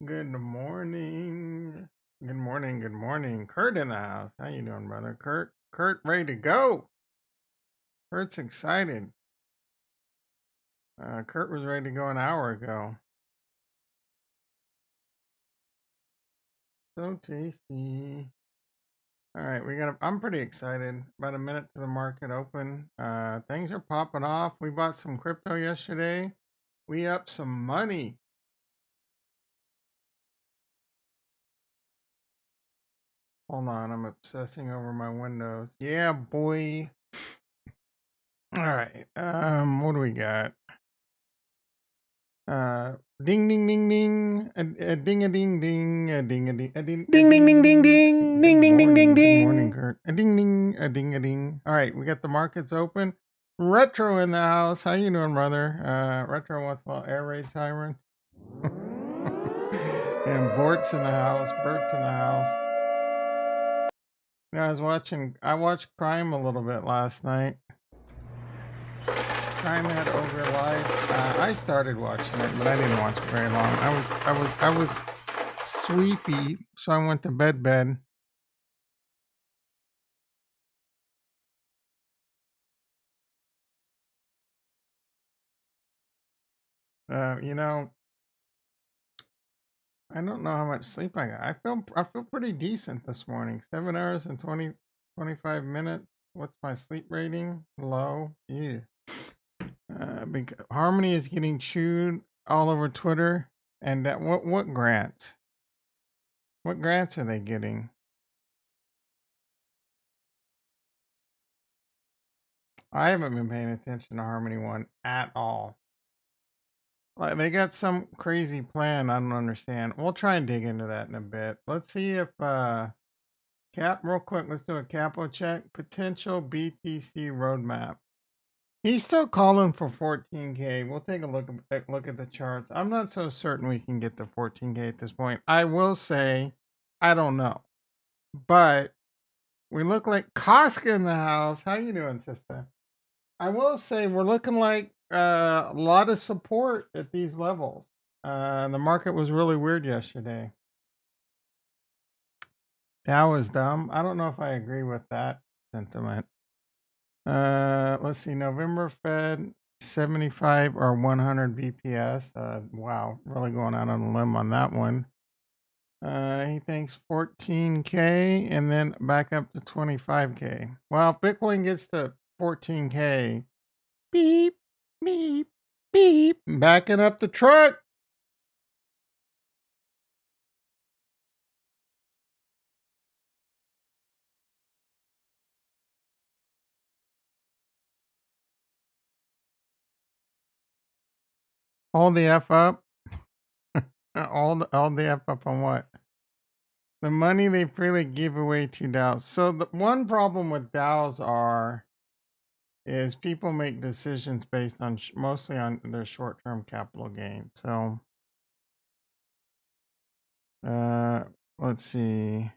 Good morning. Good morning. Good morning. Kurt in the house. How you doing, brother? Kurt, ready to go. Kurt's excited. Kurt was ready to go an hour ago. So tasty. All right, I'm pretty excited. About a minute to the market open. Things are popping off. We bought some crypto yesterday. We up some money. Hold on, I'm obsessing over my windows. Yeah, boy. All right. What do we got? Ding ding ding ding, a ding a ding ding, a ding a ding, a ding Ding ding ding ding ding ding ding ding ding Good morning, ding. Kurt. A ding ding, a ding a ding. All right, we got the markets open. Retro in the house. How you doing, brother? Retro wants a little air raid siren. And Bort's in the house. Bert's in the house. You know, I watched Crime a little bit last night. Crime had over live. I started watching it, but I didn't watch it very long. I was sleepy, so I went to bed. You know, I don't know how much sleep I got. I feel pretty decent this morning. 7 hours and 25 minutes. What's my sleep rating? Low. Yeah. Harmony is getting chewed all over Twitter. And what grants? What grants are they getting? I haven't been paying attention to Harmony One at all. Like they got some crazy plan I don't understand. We'll try and dig into that in a bit. Let's see if Cap real quick. Let's do a capo check. Potential BTC roadmap. He's still calling for 14K. We'll take a look at the charts. I'm not so certain we can get to 14K at this point. I will say, I don't know, but we look like Casca in the house. How you doing, sister? I will say we're looking like a lot of support at these levels. The market was really weird yesterday. That was dumb. I don't know if I agree with that sentiment. Let's see. November Fed 75 or 100 BPS. Wow, really going out on a limb on that one. He thinks 14K and then back up to 25K. Well, if Bitcoin gets to 14K, beep, beep, beep, backing up the truck. All the F up. all the F up on what? The money they freely give away to DAOs. So the one problem with DAOs is people make decisions based on mostly on their short-term capital gain. So, let's see.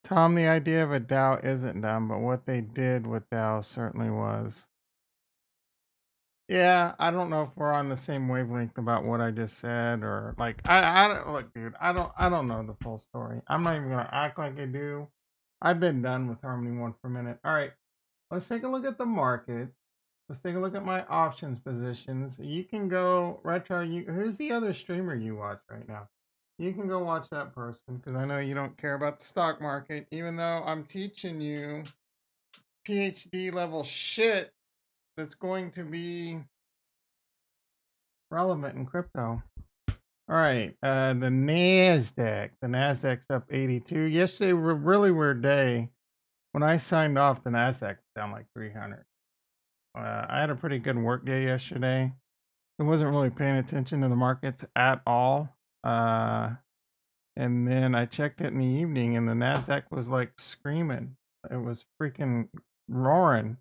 Tom, the idea of a DAO isn't dumb, but what they did with DAO certainly was. Yeah, I don't know if we're on the same wavelength about what I just said, or like I don't look, dude. I don't know the full story. I'm not even gonna act like I do. I've been done with Harmony One for a minute. All right, let's take a look at the market. Let's take a look at my options positions. You can go retro. Who's the other streamer you watch right now? You can go watch that person because I know you don't care about the stock market, even though I'm teaching you PhD level shit that's going to be relevant in crypto. All right, the Nasdaq. The Nasdaq's up 82. Yesterday was a really weird day. When I signed off, the Nasdaq was down like 300. I had a pretty good work day yesterday. I wasn't really paying attention to the markets at all. And then I checked it in the evening, and the Nasdaq was like screaming. It was freaking roaring.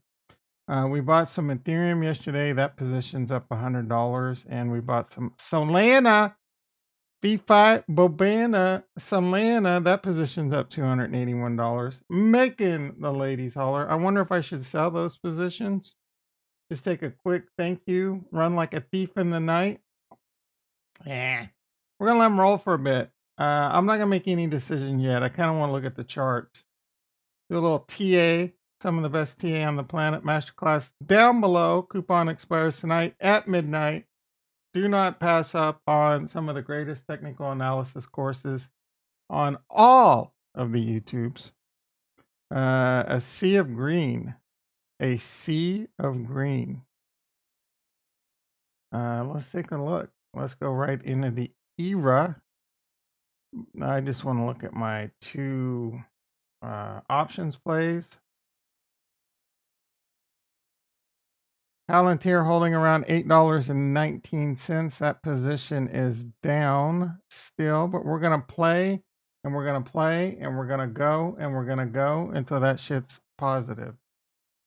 We bought some Ethereum yesterday. That position's up $100, and we bought some Solana. B5 Bobana Solana. That position's up $281, making the ladies holler. I wonder if I should sell those positions. Just take a quick thank you, run like a thief in the night. Yeah. We're going to let them roll for a bit. I'm not going to make any decision yet. I kind of want to look at the charts. Do a little TA. Some of the best TA on the planet. Masterclass down below. Coupon expires tonight at midnight. Do not pass up on some of the greatest technical analysis courses on all of the YouTubes. A sea of green. A sea of green. Let's take a look. Let's go right into the era. I just want to look at my two options plays. Palantir holding around $8.19. That position is down still, but we're going to play and we're going to play and we're going to go and we're going to go until that shit's positive.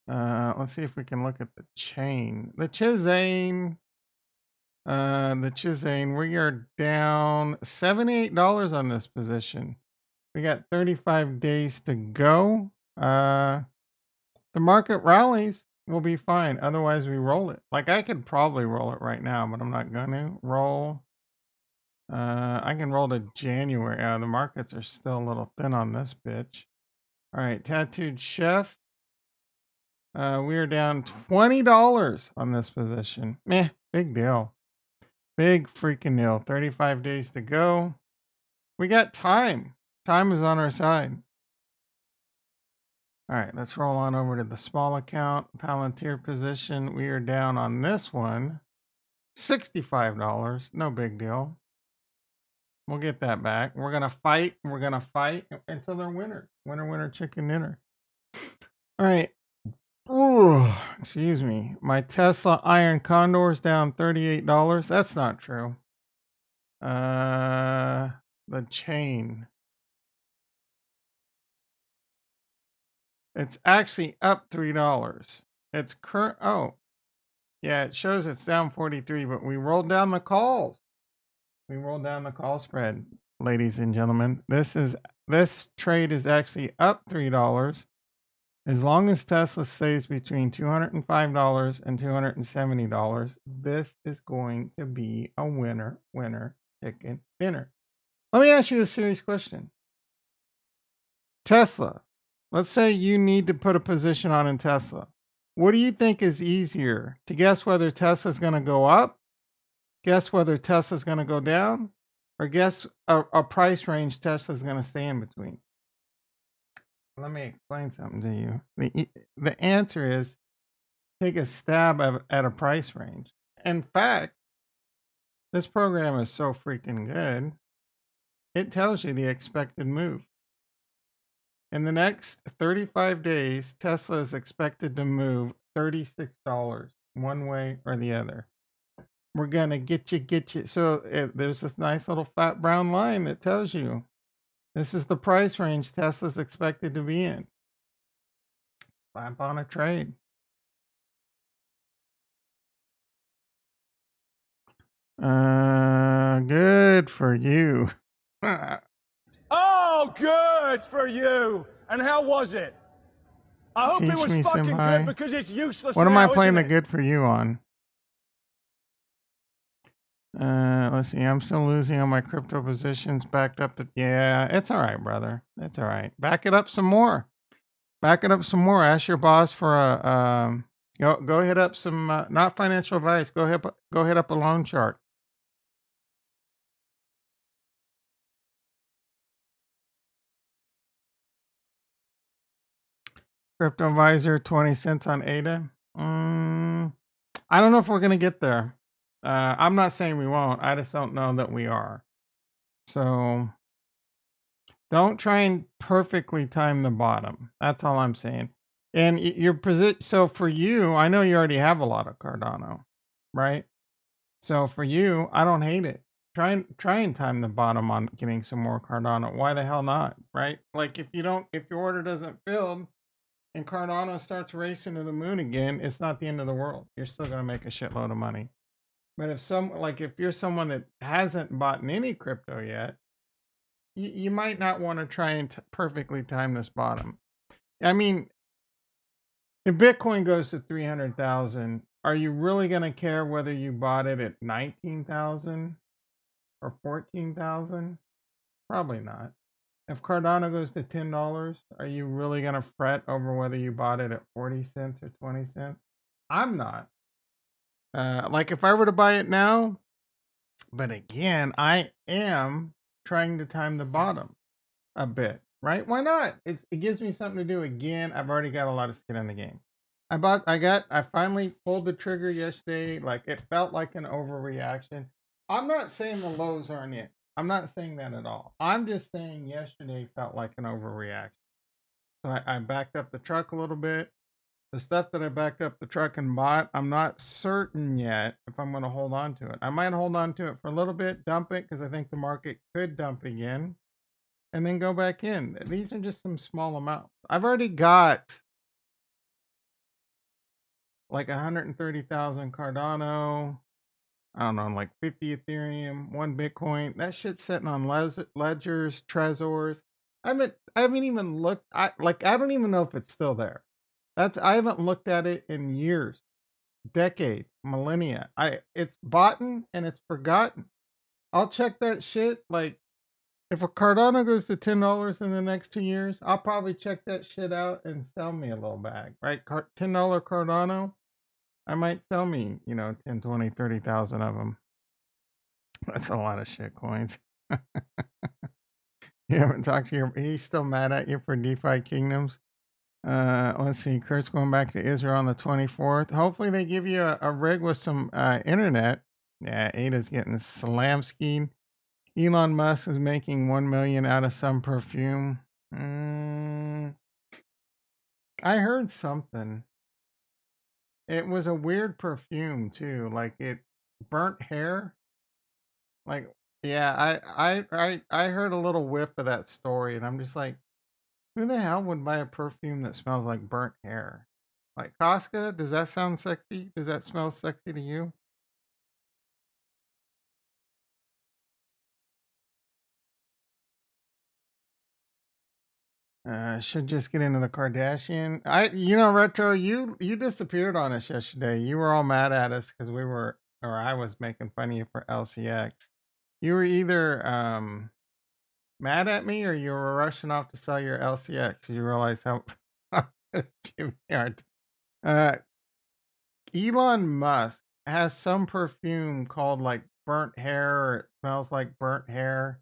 Let's see if we can look at the chain. The Chizane, we are down $78 on this position. We got 35 days to go. The market rallies, we'll be fine. Otherwise, we roll it. Like, I could probably roll it right now, but I'm not going to. Roll. I can roll to January. The markets are still a little thin on this bitch. All right, Tattooed Chef. We are down $20 on this position. Meh, big deal. Big freaking deal. 35 days to go. We got time. Time is on our side. All right, let's roll on over to the small account. Palantir position. We are down on this one. $65. No big deal. We'll get that back. We're going to fight. We're going to fight until they're winners. Winner, winner, chicken dinner. All right. Ooh, excuse me. My Tesla Iron Condor is down $38. That's not true. The chain. It's actually up $3. It's current. Oh, yeah, it shows it's down 43, but we rolled down the calls. We rolled down the call spread, ladies and gentlemen. This trade is actually up $3. As long as Tesla stays between $205 and $270, this is going to be a winner, winner, chicken dinner. Let me ask you a serious question. Tesla, let's say you need to put a position on in Tesla. What do you think is easier? To guess whether Tesla's going to go up, guess whether Tesla's going to go down, or guess a price range Tesla's going to stay in between? Let me explain something to you. The answer is take a stab at a price range. In fact, this program is so freaking good, it tells you the expected move. In the next 35 days, Tesla is expected to move $36 one way or the other. We're going to get you. So there's this nice little fat brown line that tells you this is the price range Tesla's expected to be in. Slap on a trade. Good for you. Oh, good for you. And how was it? I hope it was fucking good because it's useless. What am I playing the it? good for you on? Let's see. I'm still losing on my crypto positions. Backed up to yeah. It's all right, brother. It's all right. Back it up some more. Back it up some more. Ask your boss for a go hit up some not financial advice. Go hit up a loan shark. Crypto advisor 20 cents on ADA. I don't know if we're gonna get there. I'm not saying we won't. I just don't know that we are. So don't try and perfectly time the bottom. That's all I'm saying. And your position. So for you, I know you already have a lot of Cardano, right? So for you, I don't hate it. Try and time the bottom on getting some more Cardano. Why the hell not, right? Like if your order doesn't fill and Cardano starts racing to the moon again, it's not the end of the world. You're still gonna make a shitload of money. But if you're someone that hasn't bought any crypto yet, you might not want to try and perfectly time this bottom. I mean, if Bitcoin goes to 300,000, are you really going to care whether you bought it at 19,000 or 14,000? Probably not. If Cardano goes to $10, are you really gonna fret over whether you bought it at 40 cents or 20 cents? I'm not. Like if I were to buy it now, but again, I am trying to time the bottom a bit, right? Why not? It gives me something to do. Again, I've already got a lot of skin in the game. I finally pulled the trigger yesterday. Like it felt like an overreaction. I'm not saying the lows aren't it. I'm not saying that at all. I'm just saying yesterday felt like an overreaction. So I backed up the truck a little bit. The stuff that I backed up the truck and bought, I'm not certain yet if I'm going to hold on to it. I might hold on to it for a little bit, dump it because I think the market could dump again, and then go back in. These are just some small amounts. I've already got like 130,000 Cardano. I don't know, like 50 Ethereum, 1 Bitcoin. That shit's sitting on ledgers, Trezors. I haven't even looked. I don't even know if it's still there. I haven't looked at it in years, decade, millennia. It's bought and it's forgotten. I'll check that shit. Like if a Cardano goes to $10 in the next 2 years, I'll probably check that shit out and sell me a little bag. Right, $10 Cardano. I might sell me, 10, 20, 30,000 of them. That's a lot of shit coins. You haven't talked to he's still mad at you for DeFi Kingdoms. Let's see. Kurt's going back to Israel on the 24th. Hopefully they give you a rig with some internet. Yeah, Ada's getting slam skied. Elon Musk is making 1 million out of some perfume. I heard something. It was a weird perfume too. Like it burnt hair. Like, yeah, I heard a little whiff of that story, and I'm just like, who the hell would buy a perfume that smells like burnt hair? Like Casca, does that sound sexy? Does that smell sexy to you? Should just get into the Kardashian. Retro, you disappeared on us yesterday. You were all mad at us because I was making fun of you for LCX. You were either mad at me or you were rushing off to sell your LCX. You realize how give me uh Elon Musk has some perfume called like burnt hair or it smells like burnt hair.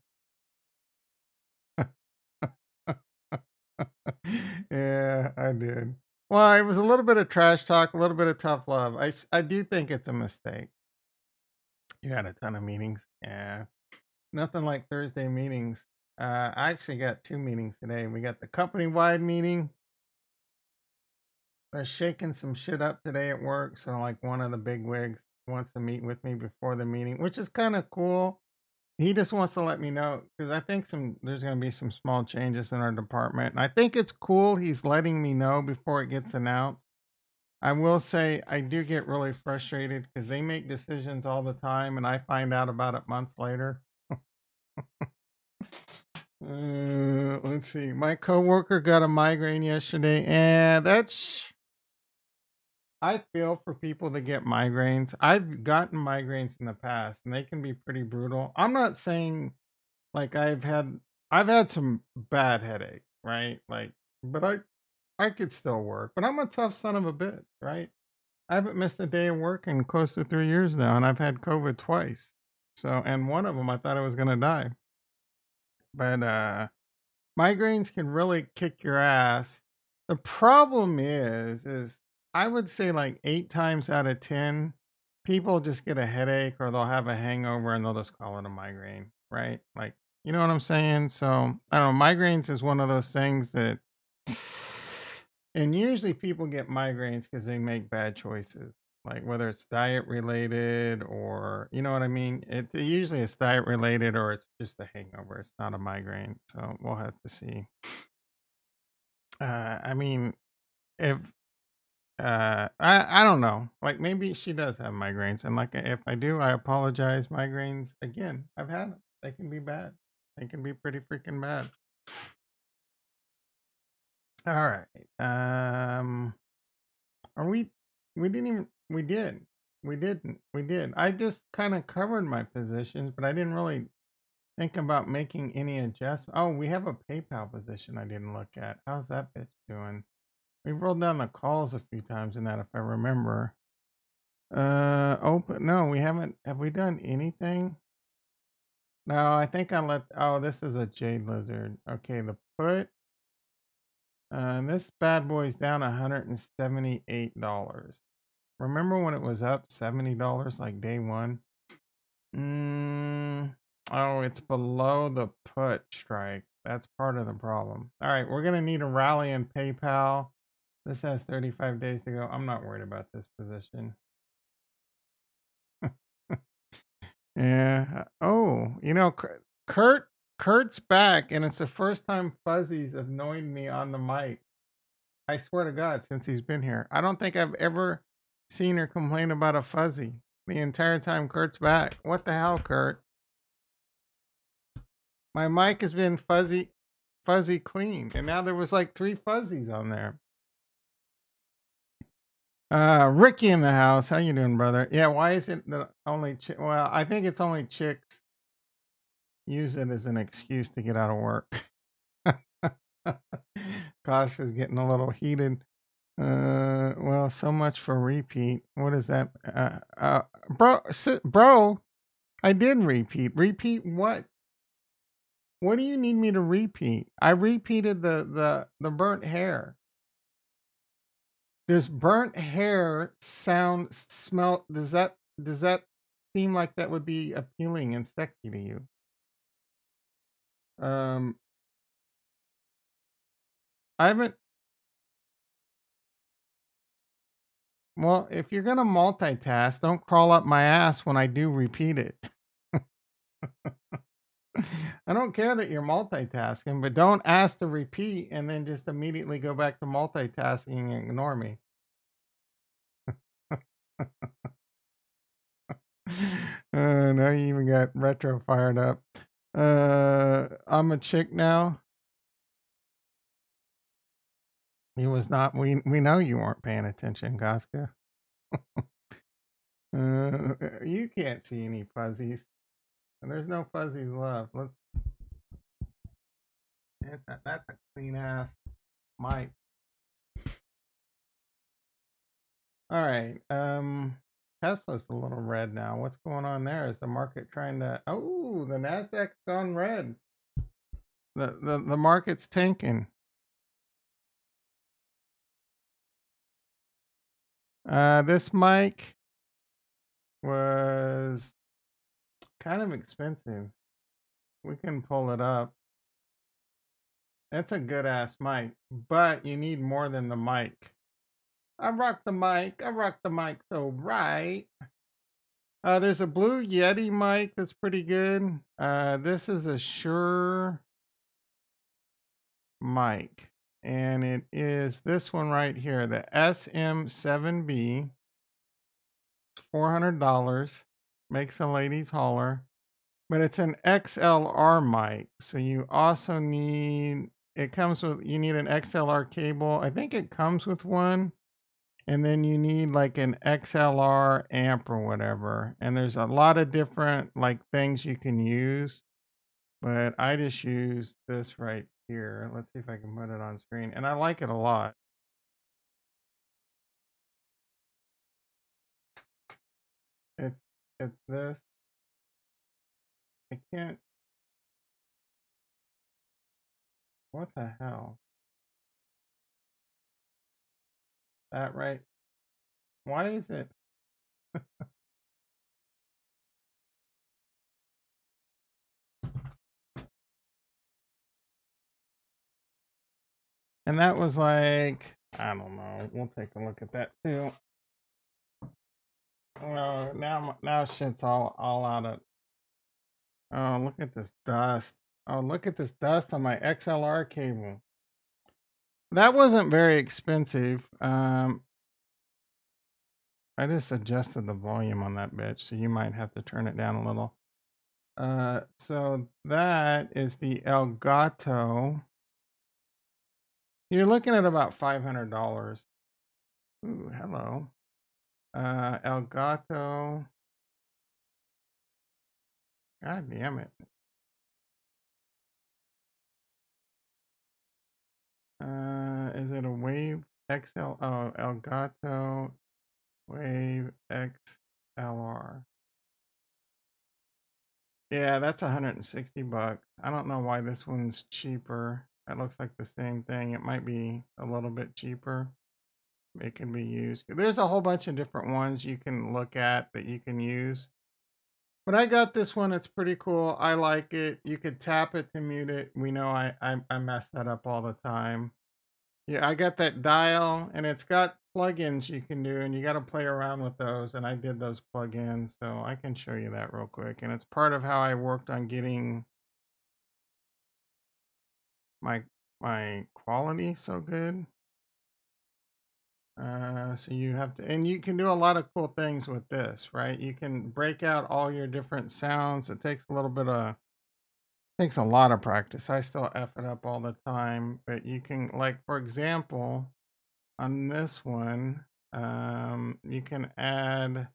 Yeah, I did. Well, it was a little bit of trash talk, a little bit of tough love. I do think it's a mistake. You had a ton of meetings. Yeah. Nothing like Thursday meetings. I actually got 2 meetings today. We got the company wide meeting. They're shaking some shit up today at work. So, like, one of the big wigs wants to meet with me before the meeting, which is kind of cool. He just wants to let me know because I think there's going to be some small changes in our department. And I think it's cool he's letting me know before it gets announced. I will say I do get really frustrated because they make decisions all the time and I find out about it months later. Let's see. My coworker got a migraine yesterday, and I feel for people that get migraines. I've gotten migraines in the past, and they can be pretty brutal. I'm not saying like I've had some bad headache, right? Like, but I could still work, but I'm a tough son of a bitch, right? I haven't missed a day of work in close to 3 years now, and I've had COVID twice. So, and one of them I thought I was gonna die, but migraines can really kick your ass. The problem is I would say like 8 times out of 10, people just get a headache or they'll have a hangover and they'll just call it a migraine, right? Like, you know what I'm saying? So I don't know. Migraines is one of those things that, and usually people get migraines because they make bad choices. Like whether it's diet related or you know what I mean, usually it's diet related or it's just a hangover. It's not a migraine, so we'll have to see. I mean, if I don't know, like maybe she does have migraines, and like if I do, I apologize. Migraines again, I've had them. They can be bad. They can be pretty freaking bad. All right. Are we? We didn't even. We did. We didn't. We did. I just kind of covered my positions, but I didn't really think about making any adjustment. Oh, we have a PayPal position I didn't look at. How's that bitch doing? We rolled down the calls a few times in that, if I remember. Open. No, we haven't. Have we done anything? No, I think I let. Oh, this is a jade lizard. Okay, the put. This bad boy's down $178. Remember when it was up $70 like day one? Oh, it's below the put strike. That's part of the problem. All right, we're gonna need a rally in PayPal. This has 35 days to go. I'm not worried about this position. Yeah. Oh, Kurt's back, and it's the first time Fuzzy's annoyed me on the mic. I swear to God, since he's been here, I don't think I've ever seen her complain about a Fuzzy the entire time Kurt's back. What the hell, Kurt? My mic has been fuzzy clean, and now there was like 3 fuzzies on there. Ricky in the house. How you doing, brother? Yeah, why is it the only well, I think it's only chicks use it as an excuse to get out of work. Gosh, is getting a little heated. Well, so much for repeat. What is that? Bro, I did repeat. Repeat what? What do you need me to repeat? I repeated the burnt hair. Does burnt hair smell? Does that seem like that would be appealing and sexy to you? Um, I haven't. Well, if you're gonna multitask, don't crawl up my ass when I do repeat it. I don't care that you're multitasking, but don't ask to repeat and then just immediately go back to multitasking and ignore me. Now you even got retro fired up. I'm a chick now. He was not. We know you weren't paying attention, Gaska. You can't see any fuzzies, and there's no fuzzies left. That's a clean ass mic. All right. Tesla's a little red now. What's going on there? Is the market trying to? Oh, the Nasdaq's gone red. The market's tanking. This mic was kind of expensive. We can pull it up. It's a good ass mic, but you need more than the mic. I rock the mic. I rock the mic so right. There's a blue Yeti mic that's pretty good. This is a Shure mic, and it is this one right here, the SM7B. It's $400. Makes a ladies holler, but it's an XLR mic, so you also need. You need an XLR cable. I think it comes with one. And then you need like an XLR amp or whatever. And there's a lot of different like things you can use. But I just use this right here. Let's see if I can put it on screen. And I like it a lot. It's it's this. I can't. What the hell? That right? Why is it? And that was like, I don't know. We'll take a look at that too. Oh, now shit's all out of. Oh, look at this dust. Oh, look at this dust on my XLR cable. That wasn't very expensive. I just adjusted the volume on that bitch, so you might have to turn it down a little. So that is the Elgato. You're looking at about $500. Ooh, hello. El Gato. God damn it. Is it a Wave XL? Oh, El Gato Wave XLR. Yeah, that's 160 bucks. I don't know why this one's cheaper. It looks like the same thing. It might be a little bit cheaper. It can be used. There's a whole bunch of different ones you can look at that you can use. But I got this one. It's pretty cool. I like it. You could tap it to mute it. We know I mess that up all the time. Yeah, I got that dial, and it's got plugins you can do, and you got to play around with those. And I did those plugins, so I can show you that real quick. And it's part of how I worked on getting my my quality so good. So you have to, and you can do a lot of cool things with this, right? You can break out all your different sounds. It takes a little bit of, takes a lot of practice. I still F it up all the time, but you can, like, for example, on this one, you can add,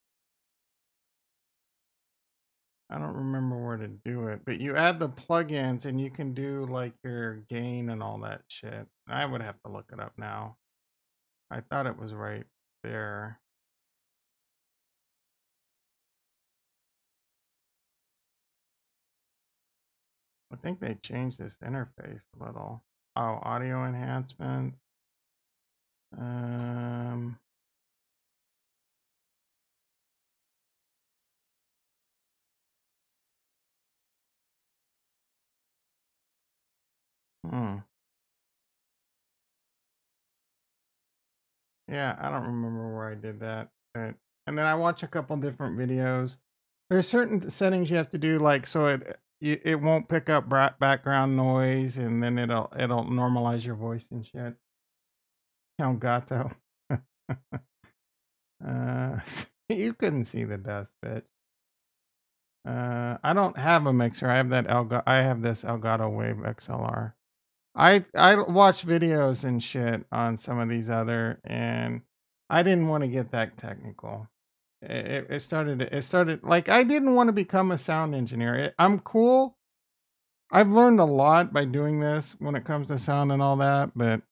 I don't remember where to do it, but you add the plugins and you can do like your gain and all that shit. I would have to look it up now. I thought it was right there. I think they changed this interface a little. Oh, audio enhancements. Um, hmm. Yeah, I don't remember where I did that. But, and then I watch a couple different videos. There's certain settings you have to do, like so it won't pick up background noise, and then it'll normalize your voice and shit. Elgato. uh, you couldn't see the dust, bitch. I don't have a mixer. I have that I have this Elgato Wave XLR. I watch videos and shit on some of these other, and I didn't want to get that technical. It started like I didn't want to become a sound engineer. I'm cool. I've learned a lot by doing this when it comes to sound and all that, but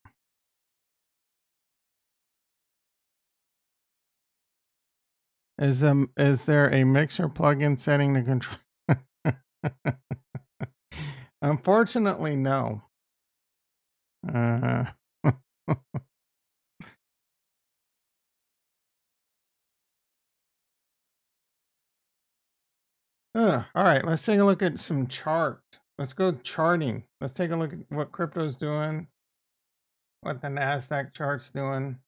is there a mixer plugin setting to control? Unfortunately, no. Uh, all right, let's take a look at some chart. Let's go charting. Let's take a look at what crypto's doing, what the Nasdaq chart's doing.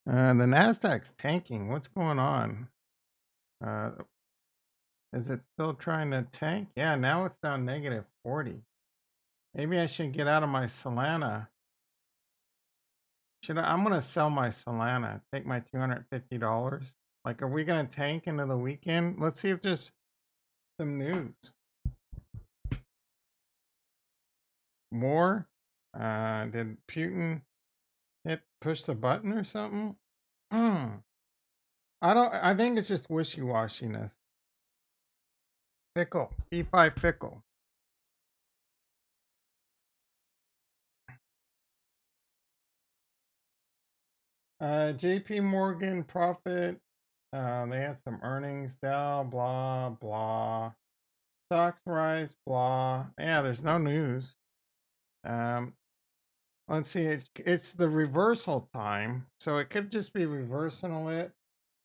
The Nasdaq's tanking. What's going on? Uh, is it still trying to tank? Yeah, now it's down negative 40. Maybe I should get out of my Solana. I'm gonna sell my Solana. Take my $250. Like, are we gonna tank into the weekend? Let's see if there's some news. War? Did Putin push the button or something? I think it's just wishy-washiness. Fickle. E5 fickle. JP Morgan profit. They had some earnings. Dow, blah, blah. Stocks rise, blah. Yeah, there's no news. Let's see. It's the reversal time, so it could just be reversing it.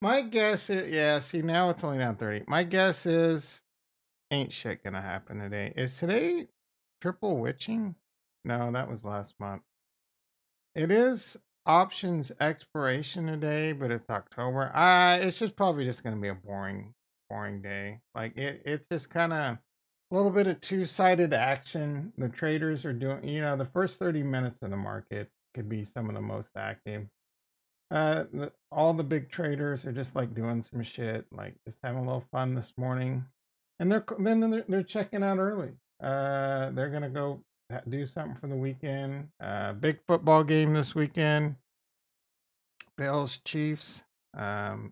My guess is, yeah. See, now it's only down 30. My guess is, ain't shit gonna happen today. Is today triple witching? No, that was last month. It is options expiration today, but it's October. It's just probably just gonna be a boring day. Like it's just kind of a little bit of two-sided action. The traders are doing, the first 30 minutes of the market could be some of the most active. All the big traders are just like doing some shit, like just having a little fun this morning, and they're checking out early. They're gonna go do something for the weekend. Big football game this weekend. Bills, Chiefs. Um,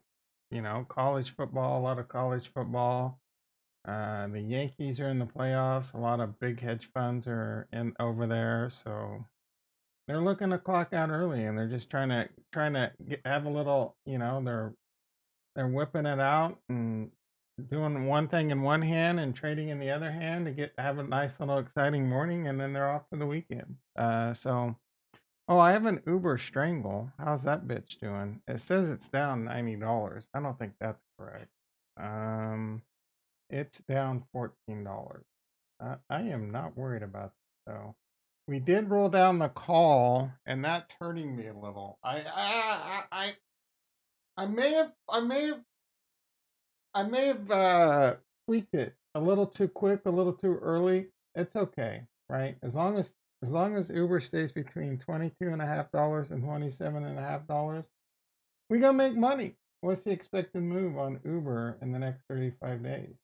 college football, a lot of college football. The Yankees are in the playoffs. A lot of big hedge funds are in over there, so they're looking to clock out early, and they're just have a little. They're whipping it out and doing one thing in one hand and trading in the other hand to have a nice little exciting morning, and then they're off for the weekend. Oh, I have an Uber Strangle. How's that bitch doing? It says it's down $90. I don't think that's correct. It's down $14. I am not worried about that, though. We did roll down the call, and that's hurting me a little. I may have tweaked it a little too quick, a little too early. It's okay, right? As long as Uber stays between $22.50 and $27.50, we gonna make money. What's the expected move on Uber in the next 35 days?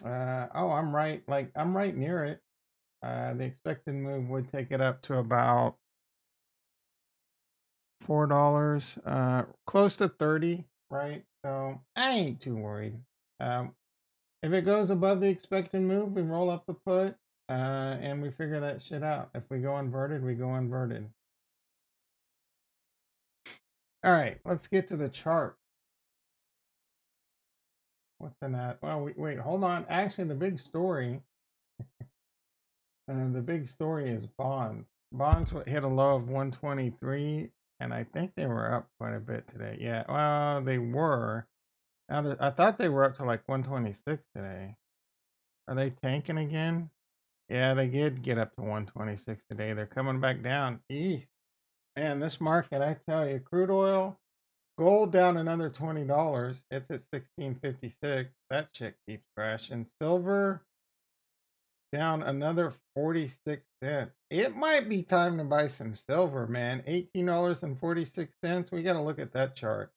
I'm right. Like I'm right near it. The expected move would take it up to about $4, close to 30, right? So I ain't too worried. Um, if it goes above the expected move, we roll up the put, and we figure that shit out. If we go inverted, we go inverted. All right, let's get to the chart. What's in that? Well, wait, hold on. Actually, the big story is bonds. Bonds hit a low of 123, and I think they were up quite a bit today. Yeah, well, they were. Now I thought they were up to like 126 today. Are they tanking again? Yeah, they did get up to 126 today. They're coming back down. Man, this market, I tell you, crude oil, gold down another $20. It's at 1656. That shit keeps crashing. Silver down another 46 cents. It might be time to buy some silver, man. $18.46. We got to look at that chart.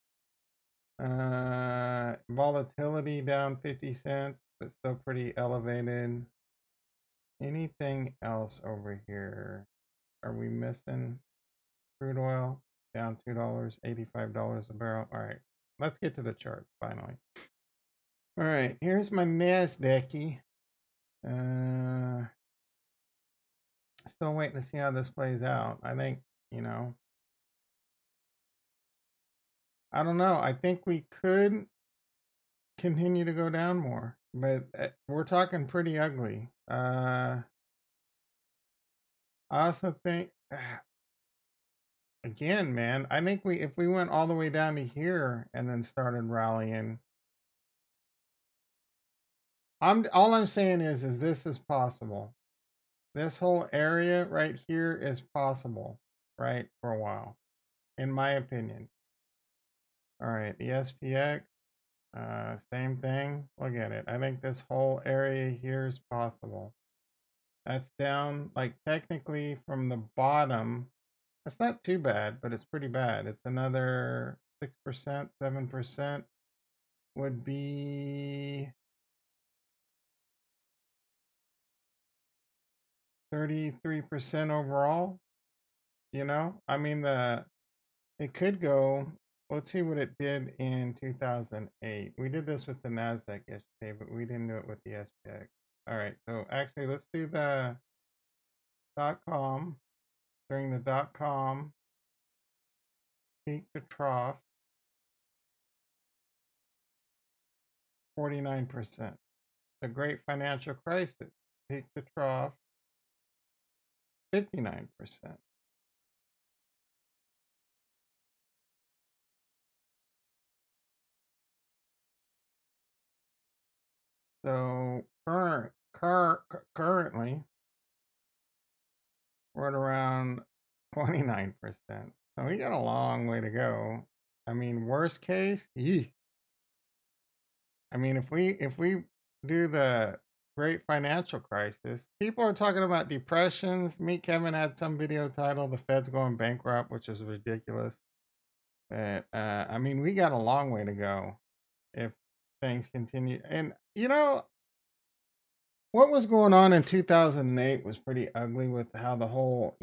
Volatility down 50 cents, but still pretty elevated. Anything else over here? Are we missing crude oil? Down $2, $85 a barrel. All right, let's get to the chart finally. All right, here's my NASDAQ. Still waiting to see how this plays out. I think, I don't know. I think we could continue to go down more, but we're talking pretty ugly. I also think, again, man, I think if we went all the way down to here and then started rallying, all I'm saying is this is possible. This whole area right here is possible, right, for a while, in my opinion. All right, the SPX, same thing. Look at it. I think this whole area here is possible. That's down, like, technically from the bottom. That's not too bad, but it's pretty bad. It's another 6%, 7% would be 33% overall. I mean, it could go. Let's see what it did in 2008. We did this with the Nasdaq yesterday, but we didn't do it with the SPX. All right, so actually, let's do the .com. During the .com peak to trough, 49%. The Great Financial Crisis, peak to trough, 59%. So currently, we're at around 29%. So we got a long way to go. I mean, worst case, I mean, if we do the Great Financial Crisis, people are talking about depressions. Meet Kevin had some video titled "The Fed's Going Bankrupt," which is ridiculous. But I mean, we got a long way to go if things continue. And what was going on in 2008 was pretty ugly with how the whole,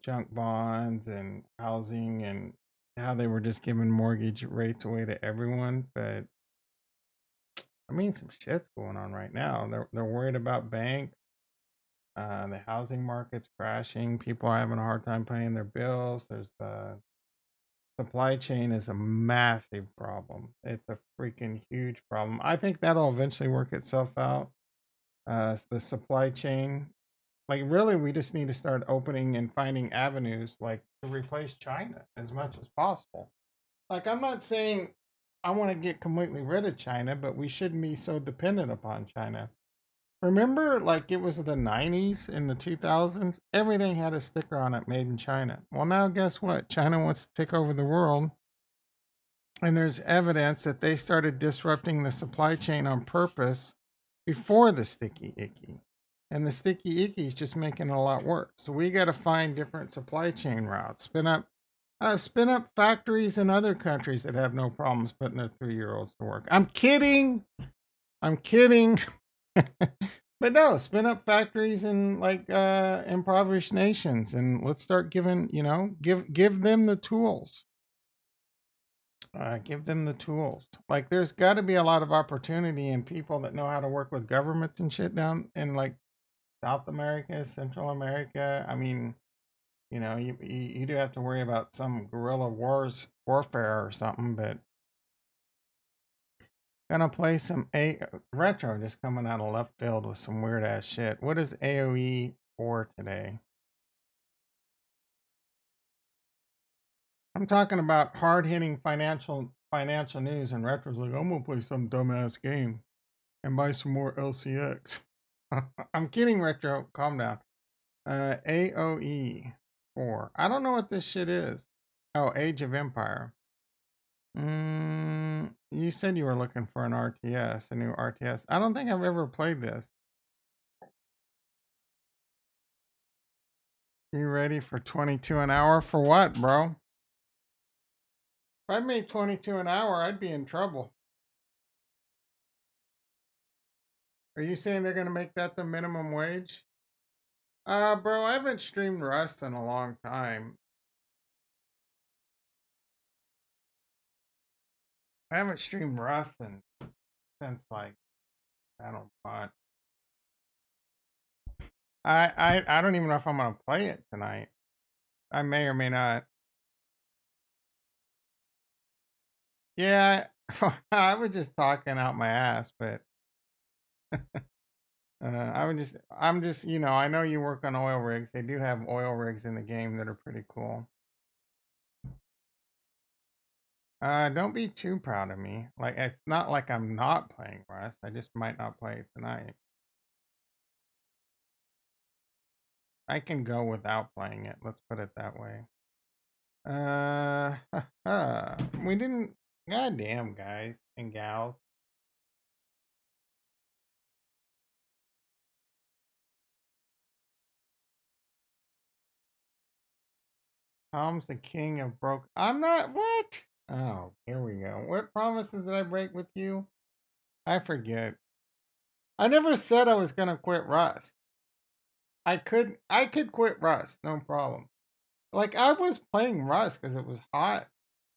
junk bonds and housing and how they were just giving mortgage rates away to everyone. But I mean, some shit's going on right now. They're worried about banks. The housing market's crashing. People are having a hard time paying their bills. There's the supply chain is a massive problem. It's a freaking huge problem. I think that'll eventually work itself out. The supply chain, like really, we just need to start opening and finding avenues like to replace China as much as possible. Like I'm not saying I want to get completely rid of China, but we shouldn't be so dependent upon China. Remember, like it was the 90s and the 2000s, everything had a sticker on it made in China. Well, now guess what? China wants to take over the world, and there's evidence that they started disrupting the supply chain on purpose before the sticky icky. And the sticky icky is just making it a lot worse. So we got to find different supply chain routes. Spin up factories in other countries that have no problems putting their 3-year-olds to work. I'm kidding. I'm kidding. But no, spin up factories in like impoverished nations, and let's start giving, give them the tools. Give them the tools. Like there's got to be a lot of opportunity in people that know how to work with governments and shit down in like South America, Central America. I mean, you do have to worry about some guerrilla warfare or something, but gonna play some a retro just coming out of left field with some weird ass shit. What is AOE for today? I'm talking about hard hitting financial news, and retro's like, I'm gonna play some dumbass game and buy some more LCX. I'm kidding, retro. Calm down. AOE 4. I don't know what this shit is. Oh, Age of Empire. You said you were looking for an RTS, a new RTS. I don't think I've ever played this. You ready for 22 an hour? For what, bro? If I made 22 an hour, I'd be in trouble. Are you saying they're gonna make that the minimum wage? Bro, I haven't streamed Rust in a long time. I haven't streamed Rust since like I don't know. I don't even know if I'm gonna play it tonight. I may or may not. Yeah, I was just talking out my ass, but I'm just, I know you work on oil rigs. They do have oil rigs in the game that are pretty cool. Don't be too proud of me. Like, it's not like I'm not playing Rust. I just might not play it tonight. I can go without playing it. Let's put it that way. We didn't. Goddamn, guys and gals. Tom's the king of broke. I'm not. What? Oh, here we go. What promises did I break with you? I forget. I never said I was gonna quit Rust. I could quit Rust, no problem. Like I was playing Rust because it was hot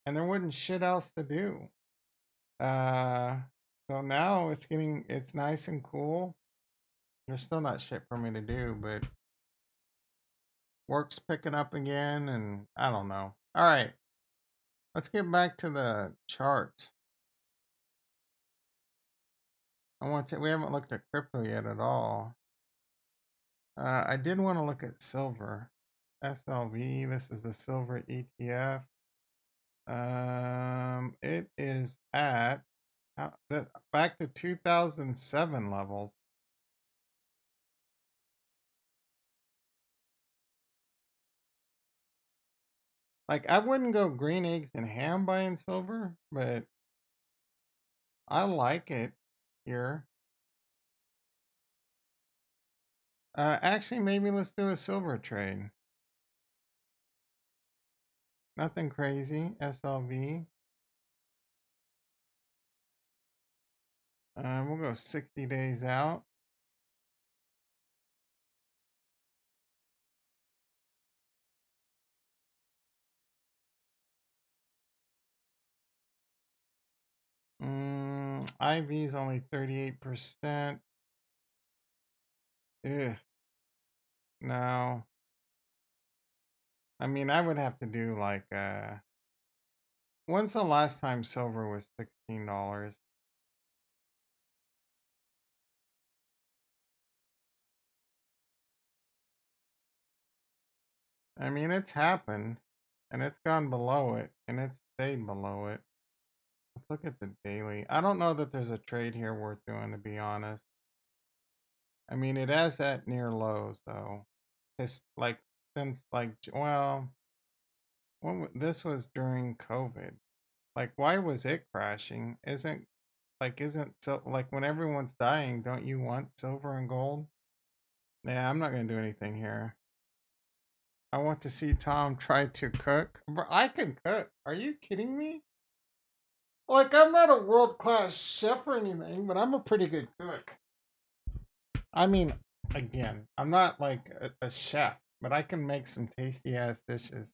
and there wasn't shit else to do. Uh so now it's nice and cool. There's still not shit for me to do, but work's picking up again and I don't know. Alright, let's get back to the charts. We haven't looked at crypto yet at all. I did want to look at silver. SLV, this is the silver ETF. It is at back to 2007 levels. Like I wouldn't go green eggs and ham buying silver, but I like it here. Actually, maybe let's do a silver trade. Nothing crazy. SLV. We'll go 60 days out. IV is only 38%. Ugh. No. I mean, I would have to do like, when's the last time silver was $16? I mean, it's happened, and it's gone below it, and it's stayed below it. Let's look at the daily. I don't know that there's a trade here worth doing, to be honest. I mean, it has at near lows, though. It's like, since, like, well, this was during COVID. Like, why was it crashing? Isn't so, like, when everyone's dying, don't you want silver and gold? Yeah, I'm not gonna do anything here. I want to see Tom try to cook. Bro, I can cook. Are you kidding me? Like, I'm not a world-class chef or anything, but I'm a pretty good cook. I mean, again, I'm not like a chef, but I can make some tasty-ass dishes.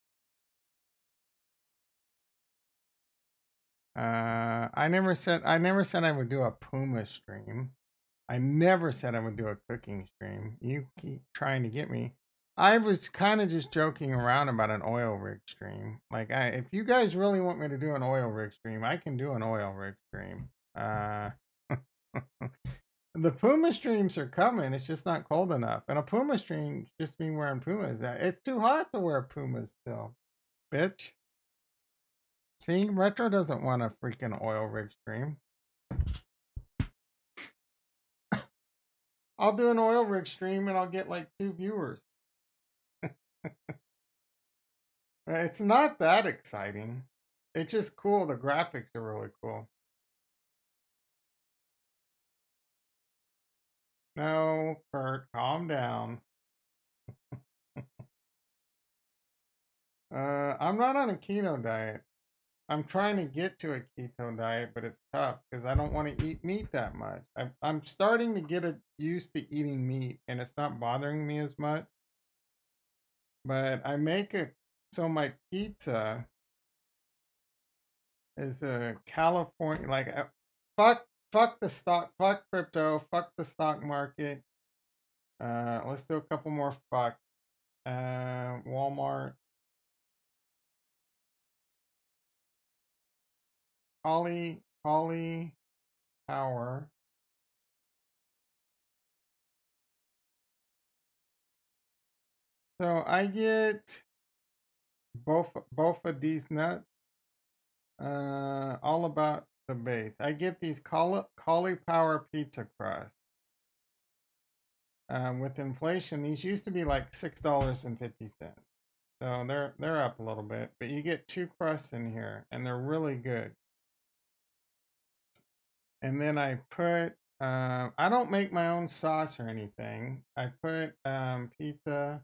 I never said I would do a Puma stream. I never said I would do a cooking stream. You keep trying to get me. I was kind of just joking around about an oil rig stream. Like, if you guys really want me to do an oil rig stream, I can do an oil rig stream. The Puma streams are coming. It's just not cold enough. And a Puma stream just mean wearing Pumas. It's too hot to wear Pumas still, bitch. See, Retro doesn't want a freaking oil rig stream. I'll do an oil rig stream and I'll get like 2 viewers. It's not that exciting. It's just cool. The graphics are really cool. No, Kurt, calm down. I'm not on a keto diet. I'm trying to get to a keto diet, but it's tough because I don't want to eat meat that much. I'm starting to get used to eating meat, and it's not bothering me as much. But I make it so my pizza is a California like fuck the stock, fuck crypto, fuck the stock market. Let's do a couple more fuck. Walmart. Holly Power. So I get both of these nuts. All about the base. I get these cauliflower pizza crust. With inflation, these used to be like $6.50. So they're up a little bit, but you get 2 crusts in here, and they're really good. And then I put I don't make my own sauce or anything. I put pizza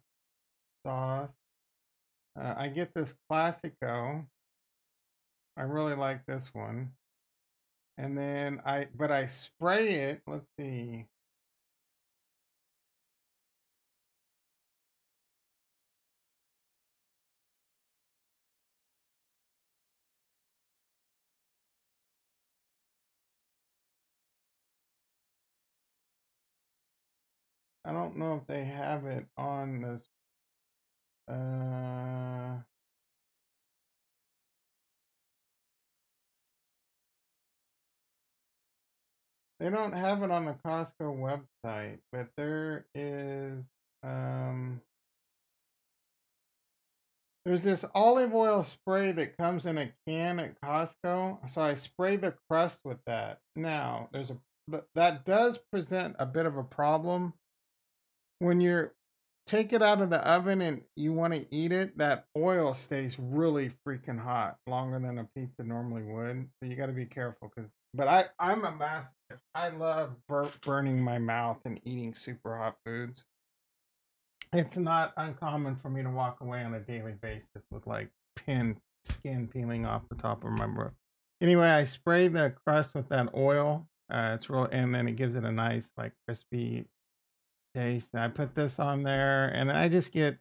sauce. I get this Classico. I really like this one. And then I spray it. Let's see. I don't know if they have it on this. They don't have it on the Costco website, but there is there's this olive oil spray that comes in a can at Costco. So I spray the crust with that. Now, that does present a bit of a problem when you take it out of the oven and you want to eat it. That oil stays really freaking hot longer than a pizza normally would. So you got to be careful but I'm a masochist. I love burning my mouth and eating super hot foods. It's not uncommon for me to walk away on a daily basis with like skin peeling off the top of my mouth. Anyway, I spray the crust with that oil. It's real, and then it gives it a nice like crispy taste. And I put this on there, and I just get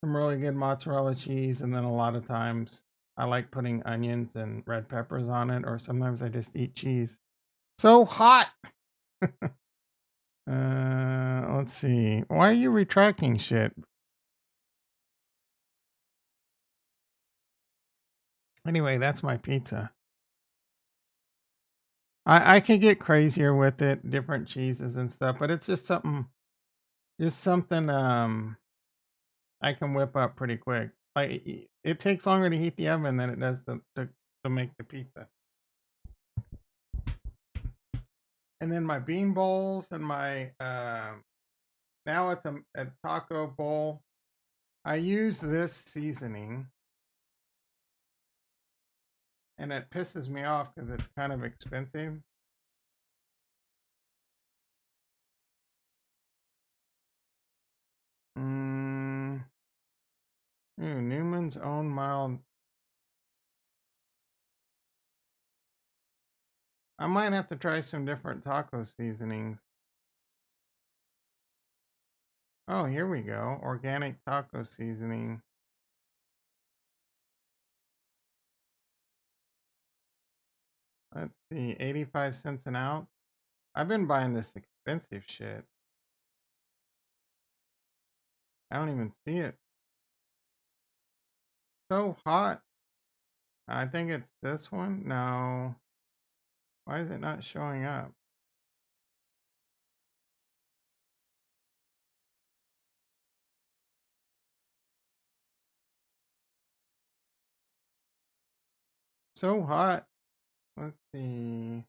some really good mozzarella cheese, and then a lot of times I like putting onions and red peppers on it, or sometimes I just eat cheese. So hot! Let's see. Why are you retracting shit? Anyway, that's my pizza. I can get crazier with it, different cheeses and stuff, but it's just something I can whip up pretty quick. Like it takes longer to heat the oven than it does to make the pizza. And then my bean bowls and my now it's a taco bowl. I use this seasoning, and it pisses me off because it's kind of expensive. Mm, Newman's Own Mild. I might have to try some different taco seasonings. Oh, here we go. Organic taco seasoning. Let's see, 85 cents an ounce. I've been buying this expensive shit. I don't even see it. So hot. I think it's this one. No. Why is it not showing up? So hot. Let's see.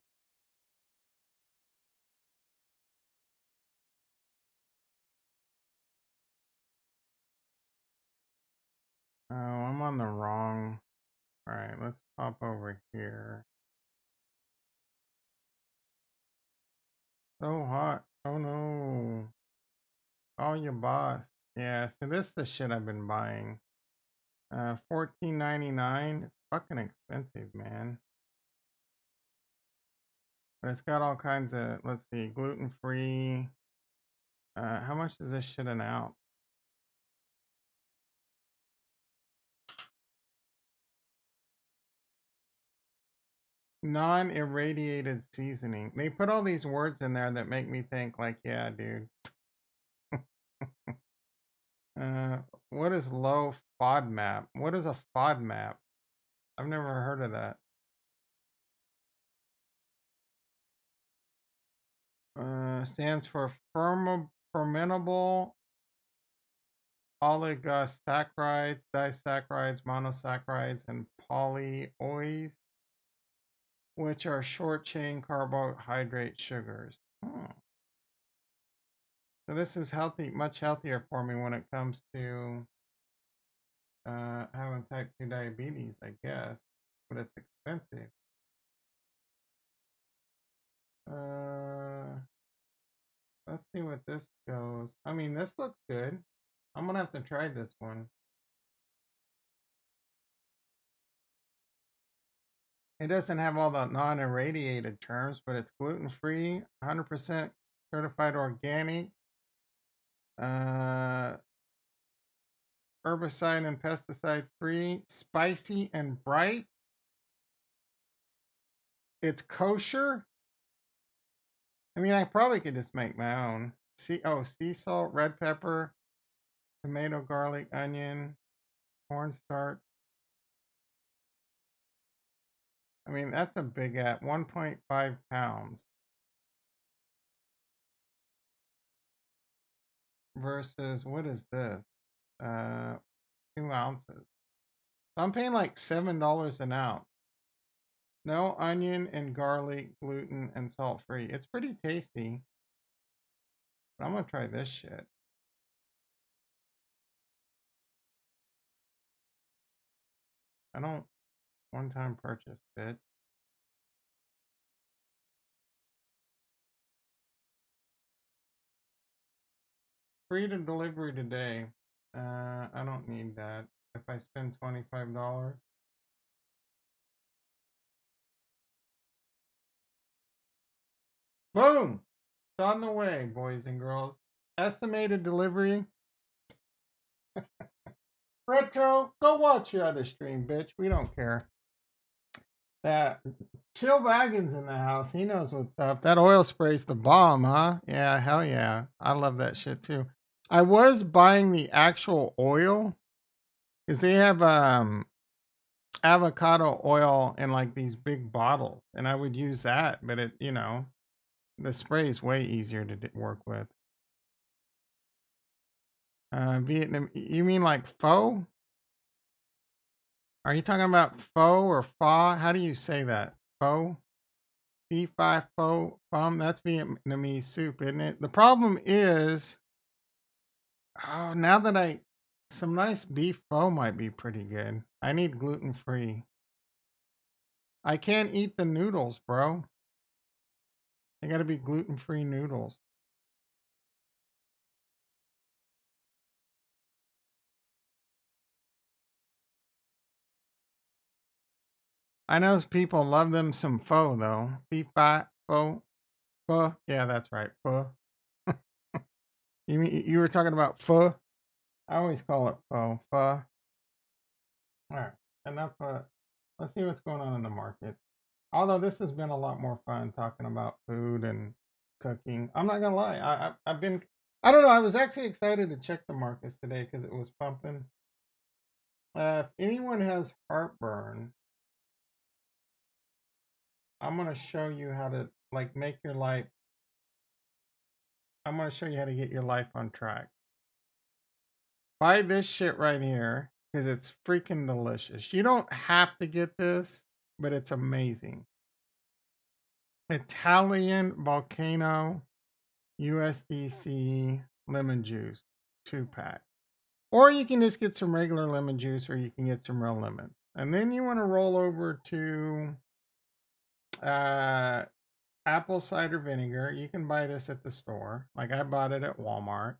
Oh, I'm on the wrong. All right, let's pop over here. So hot. Oh no. Call your boss. Yeah, so this is the shit I've been buying. $14.99. It's fucking expensive, man. But it's got all kinds of, let's see, gluten free. How much is this shit an ounce? Non-irradiated seasoning. They put all these words in there that make me think like, yeah, dude. Uh, what is low FODMAP? What is a FODMAP? I've never heard of that. Stands for fermentable oligosaccharides, disaccharides, monosaccharides, and polyoids, which are short chain carbohydrate sugars. So this is healthy, much healthier for me when it comes to having type 2 diabetes, I guess, but it's expensive. Uh, let's see what this goes. I mean, this looks good. I'm gonna have to try this one. It doesn't have all the non-irradiated terms, but it's gluten-free, 100% certified organic, uh, herbicide and pesticide free, spicy and bright. It's kosher. I mean, I probably could just make my own. Sea salt, red pepper, tomato, garlic, onion, cornstarch. I mean, that's a big at 1.5 pounds versus what is this? Uh, 2 ounces. So I'm paying like $7 an ounce. No onion and garlic, gluten, and salt free. It's pretty tasty. But I'm gonna try this shit. I don't one-time purchase it. Free to delivery today. I don't need that. If I spend $25. Boom! It's on the way, boys and girls. Estimated delivery Retro, go watch your other stream, bitch. We don't care. That Chill Wagon's in the house. He knows what's up. That oil spray's the bomb, huh? Yeah, hell yeah. I love that shit too. I was buying the actual oil because they have avocado oil in like these big bottles, and I would use that, but the spray is way easier to work with. Vietnam, you mean like pho? Are you talking about pho or pho? How do you say that? Pho? P5 pho? Phum? That's Vietnamese soup, isn't it? The problem is, oh, now that some nice beef pho might be pretty good. I need gluten free. I can't eat the noodles, bro. They gotta be gluten free noodles. I know people love them some pho though. P5 pho. Pho. Yeah, that's right. Pho. You were talking about pho? I always call it pho. Pho. All right. Enough. Let's see what's going on in the market. Although this has been a lot more fun talking about food and cooking. I'm not gonna lie. I've been. I don't know. I was actually excited to check the markets today because it was pumping. If anyone has heartburn, I'm gonna show you how to like make your life. I'm gonna show you how to get your life on track. Buy this shit right here because it's freaking delicious. You don't have to get this, but it's amazing. Italian Volcano USDC lemon juice 2-pack. Or you can just get some regular lemon juice or you can get some real lemon. And then you want to roll over to apple cider vinegar. You can buy this at the store. Like I bought it at Walmart.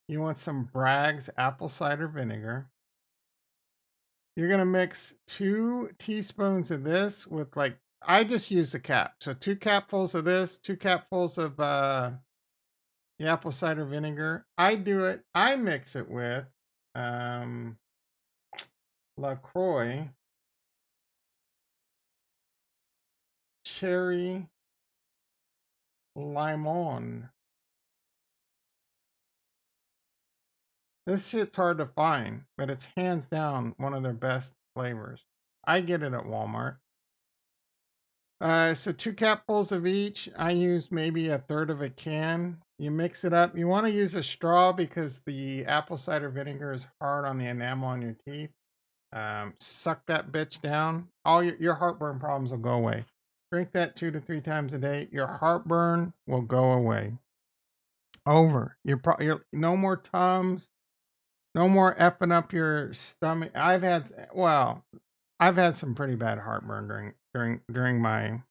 You want some Bragg's apple cider vinegar. You're going to mix 2 teaspoons of this with I just use a cap. So 2 capfuls of this, 2 capfuls of the apple cider vinegar. I mix it with LaCroix cherry limon. This shit's hard to find, but it's hands down one of their best flavors. I get it at Walmart. So 2 capfuls of each. I use maybe a third of a can. You mix it up. You want to use a straw because the apple cider vinegar is hard on the enamel on your teeth. Suck that bitch down. All your heartburn problems will go away. Drink that 2 to 3 times a day. Your heartburn will go away. Over. You're no more Tums. No more effing up your stomach. I've had some pretty bad heartburn during my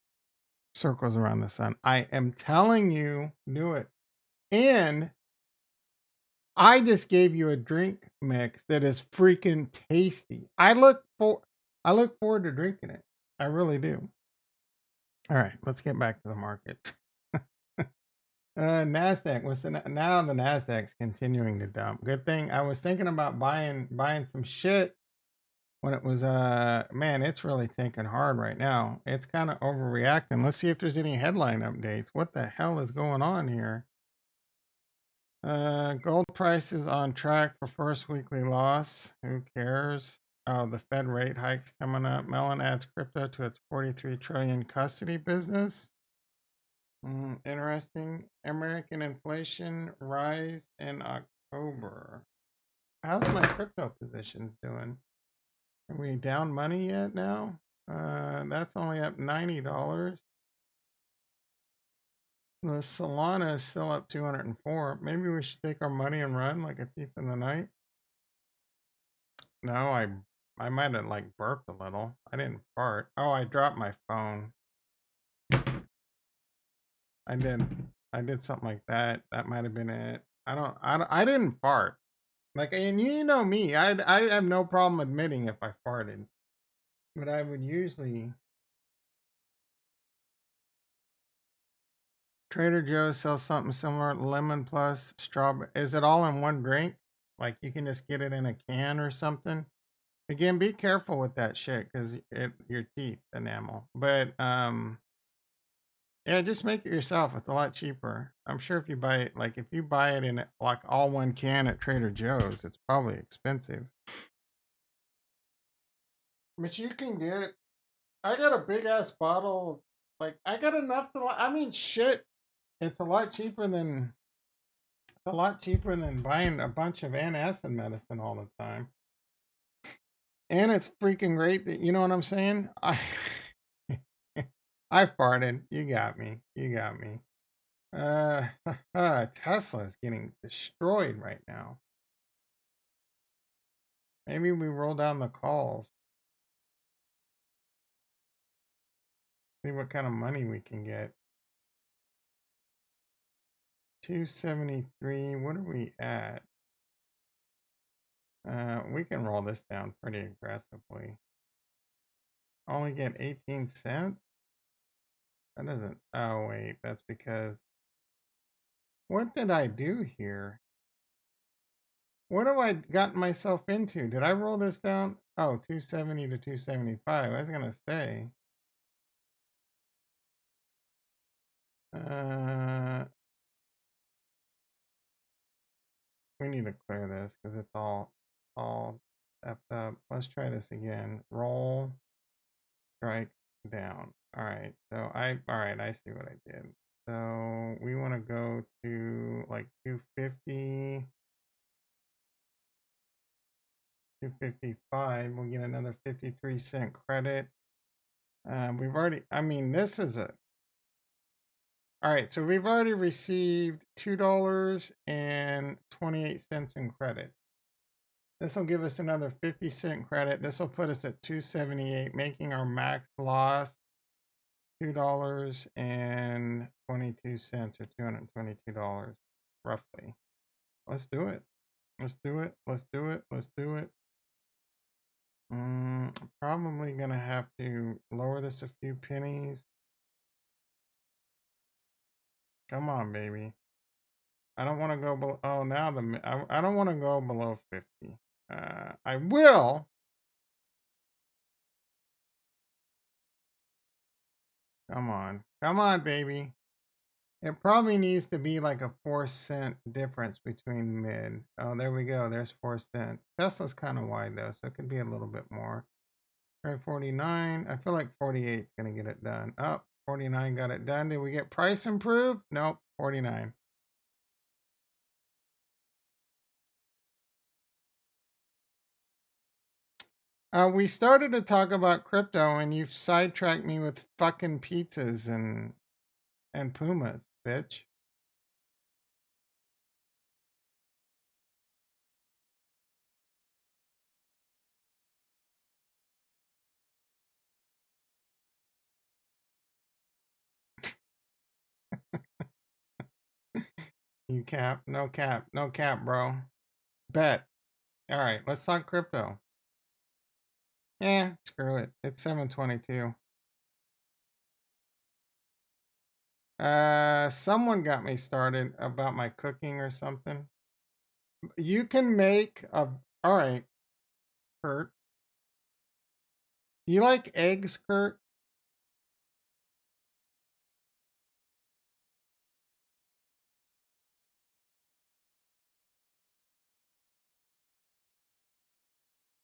circles around the sun. I am telling you, do it. And I just gave you a drink mix that is freaking tasty. I look forward to drinking it. I really do. All right, let's get back to the market. Nasdaq now the Nasdaq's continuing to dump. Good thing I was thinking about buying some shit when it was man, it's really tanking hard right now. It's kind of overreacting. Let's see if there's any headline updates. What the hell is going on here? Gold price is on track for first weekly loss. Who cares? Oh, the Fed rate hikes coming up. Mellon adds crypto to its 43 trillion custody business. Interesting. American inflation rise in October. How's my crypto positions doing? Are we down money yet now? That's only up $90. The Solana is still up 204. Maybe we should take our money and run like a thief in the night. No, I might have burped a little. I didn't fart. Oh, I dropped my phone. I did something like that. That might have been it. I didn't fart. And you know me, I have no problem admitting if I farted. But I would usually. Trader Joe's sells something similar. Lemon plus strawberry. Is it all in one drink? Like you can just get it in a can or something. Again, be careful with that shit because your teeth enamel. But yeah, just make it yourself. It's a lot cheaper. I'm sure if you buy it, like if you buy it in like all one can at Trader Joe's, it's probably expensive. But you can get. I got a big ass bottle. Like I got enough to. I mean, shit. It's a lot cheaper than buying a bunch of antacid medicine all the time. And it's freaking great that you know what I'm saying. I farted. You got me. You got me. Tesla is getting destroyed right now. Maybe we roll down the calls. See what kind of money we can get. 273. What are we at? We can roll this down pretty aggressively. Only get 18 cents? That doesn't. Oh, wait. That's because. What did I do here? What have I gotten myself into? Did I roll this down? Oh, 270 to 275. I was going to say. We need to clear this because it's all effed up. Let's try this again. Roll, strike, down. All right. So all right. I see what I did. So we want to go to like 250, 255. We'll get another 53-cent credit. We've already. I mean, this is a. All right. So we've already received $2.28 in credit. This will give us another 50-cent credit. This will put us at 278, making our max loss $2.22 or $222 roughly. Let's do it. Let's do it. Let's do it. Let's do it. Probably gonna have to lower this a few pennies. Come on, baby. I don't want to go below. Oh, now I don't want to go below 50. I will. Come on. Come on, baby. It probably needs to be like a 4-cent difference between mid. Oh, there we go. There's 4 cents. Tesla's kind of wide though, so it could be a little bit more. Try 49. I feel like 48 is going to get it done. Oh, 49 got it done. Did we get price improved? Nope, 49. We started to talk about crypto and you've sidetracked me with fucking pizzas and Pumas, bitch. You cap, no cap, no cap, bro. Bet. All right, let's talk crypto. Yeah, screw it. It's 7:22. Someone got me started about my cooking or something. You can make a. All right, Kurt. You like eggs, Kurt?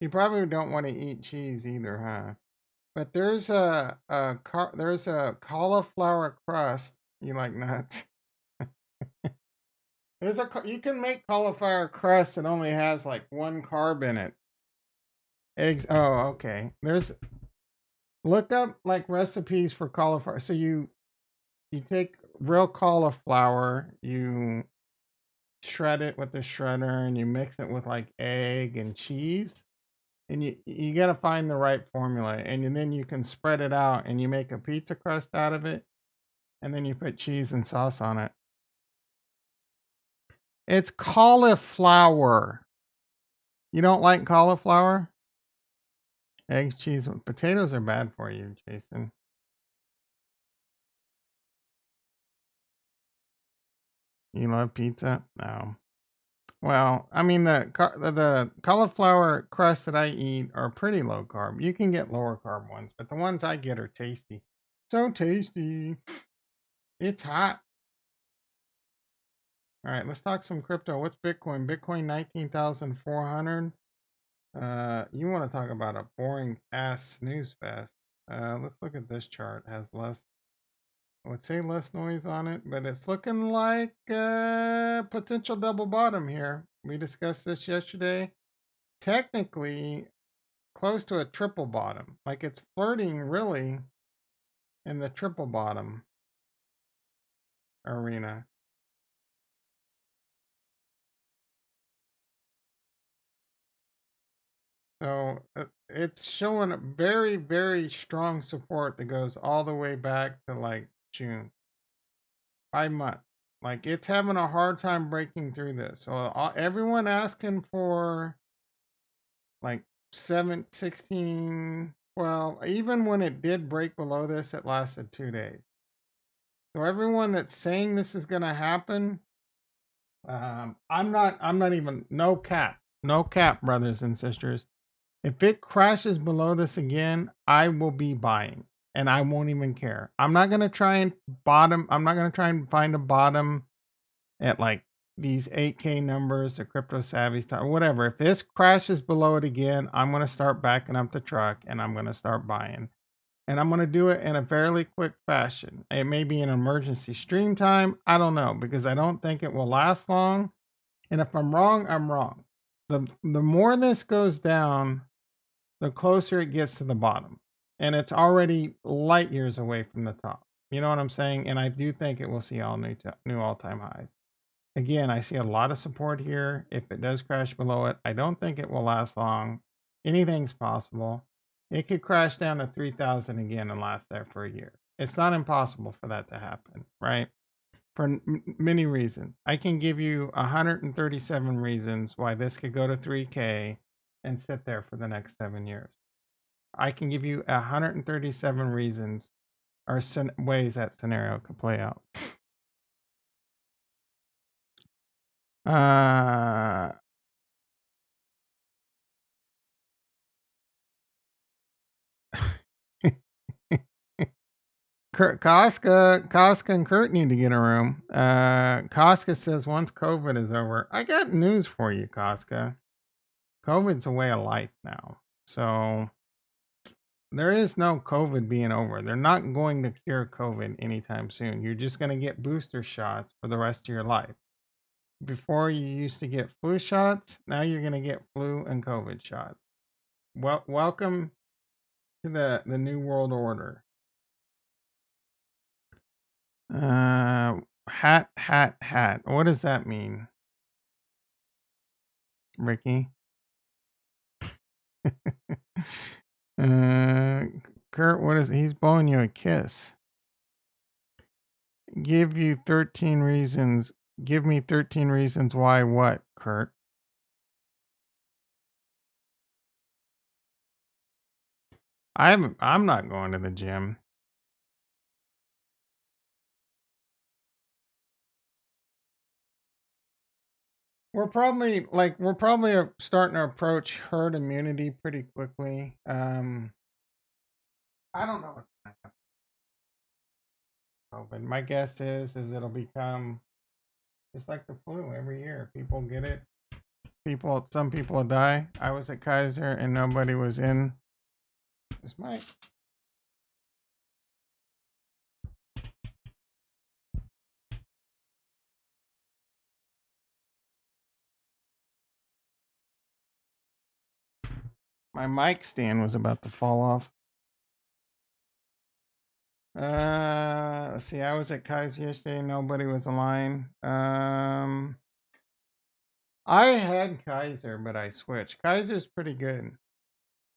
You probably don't want to eat cheese either, huh? But there's there's a cauliflower crust. You like nuts? You can make cauliflower crust that only has like one carb in it. Eggs. Oh, okay. Look up like recipes for cauliflower. So you take real cauliflower, you shred it with the shredder, and you mix it with like egg and cheese. And you got to find the right formula, and then you can spread it out, and you make a pizza crust out of it, and then you put cheese and sauce on it. It's cauliflower. You don't like cauliflower? Eggs, cheese, potatoes are bad for you, Jason. You love pizza? No. Well, I mean, the cauliflower crust that I eat are pretty low carb. You can get lower carb ones, but the ones I get are tasty. So tasty. It's hot. All right, let's talk some crypto. What's Bitcoin? Bitcoin 19,400. You want to talk about a boring ass snooze fest? Let's look at this chart. It has less, I would say less noise on it, but it's looking like potential double bottom here. We discussed this yesterday. Technically, close to a triple bottom. Like it's flirting really in the triple bottom arena. So it's showing a very, very strong support that goes all the way back to like June, 5 months. Like it's having a hard time breaking through this. So everyone asking for like 7, 16, well, even when it did break below this, it lasted 2 days. So everyone that's saying this is going to happen, I'm not even, no cap, brothers and sisters. If it crashes below this again, I will be buying and I won't even care. I'm not going to try and find a bottom at like these 8K numbers, the crypto savvy stuff, whatever. If this crashes below it again, I'm going to start backing up the truck and I'm going to start buying. And I'm going to do it in a fairly quick fashion. It may be an emergency stream time. I don't know because I don't think it will last long. And if I'm wrong, I'm wrong. The more this goes down, the closer it gets to the bottom. And it's already light years away from the top. You know what I'm saying? And I do think it will see all new all-time highs. Again, I see a lot of support here. If it does crash below it, I don't think it will last long. Anything's possible. It could crash down to 3,000 again and last there for a year. It's not impossible for that to happen, right? For many reasons. I can give you 137 reasons why this could go to 3K and sit there for the next 7 years. I can give you 137 reasons or ways that scenario could play out. Casca and Kurt need to get a room. Casca says once COVID is over, I got news for you, Casca. COVID's a way of life now. So there is no COVID being over. They're not going to cure COVID anytime soon. You're just going to get booster shots for the rest of your life. Before you used to get flu shots, now you're going to get flu and COVID shots. Well, welcome to the new world order. Hat. What does that mean, Ricky? Kurt, what is he's blowing you a kiss? Give me 13 reasons why what, Kurt? I'm not going to the gym. We're probably starting to approach herd immunity pretty quickly. I don't know what's going to happen. My guess is it'll become just like the flu every year. People get it. Some people die. I was at Kaiser and nobody was in. This mic. My mic stand was about to fall off. Let's see. I was at Kaiser yesterday. Nobody was aligned. I had Kaiser, but I switched. Kaiser's pretty good.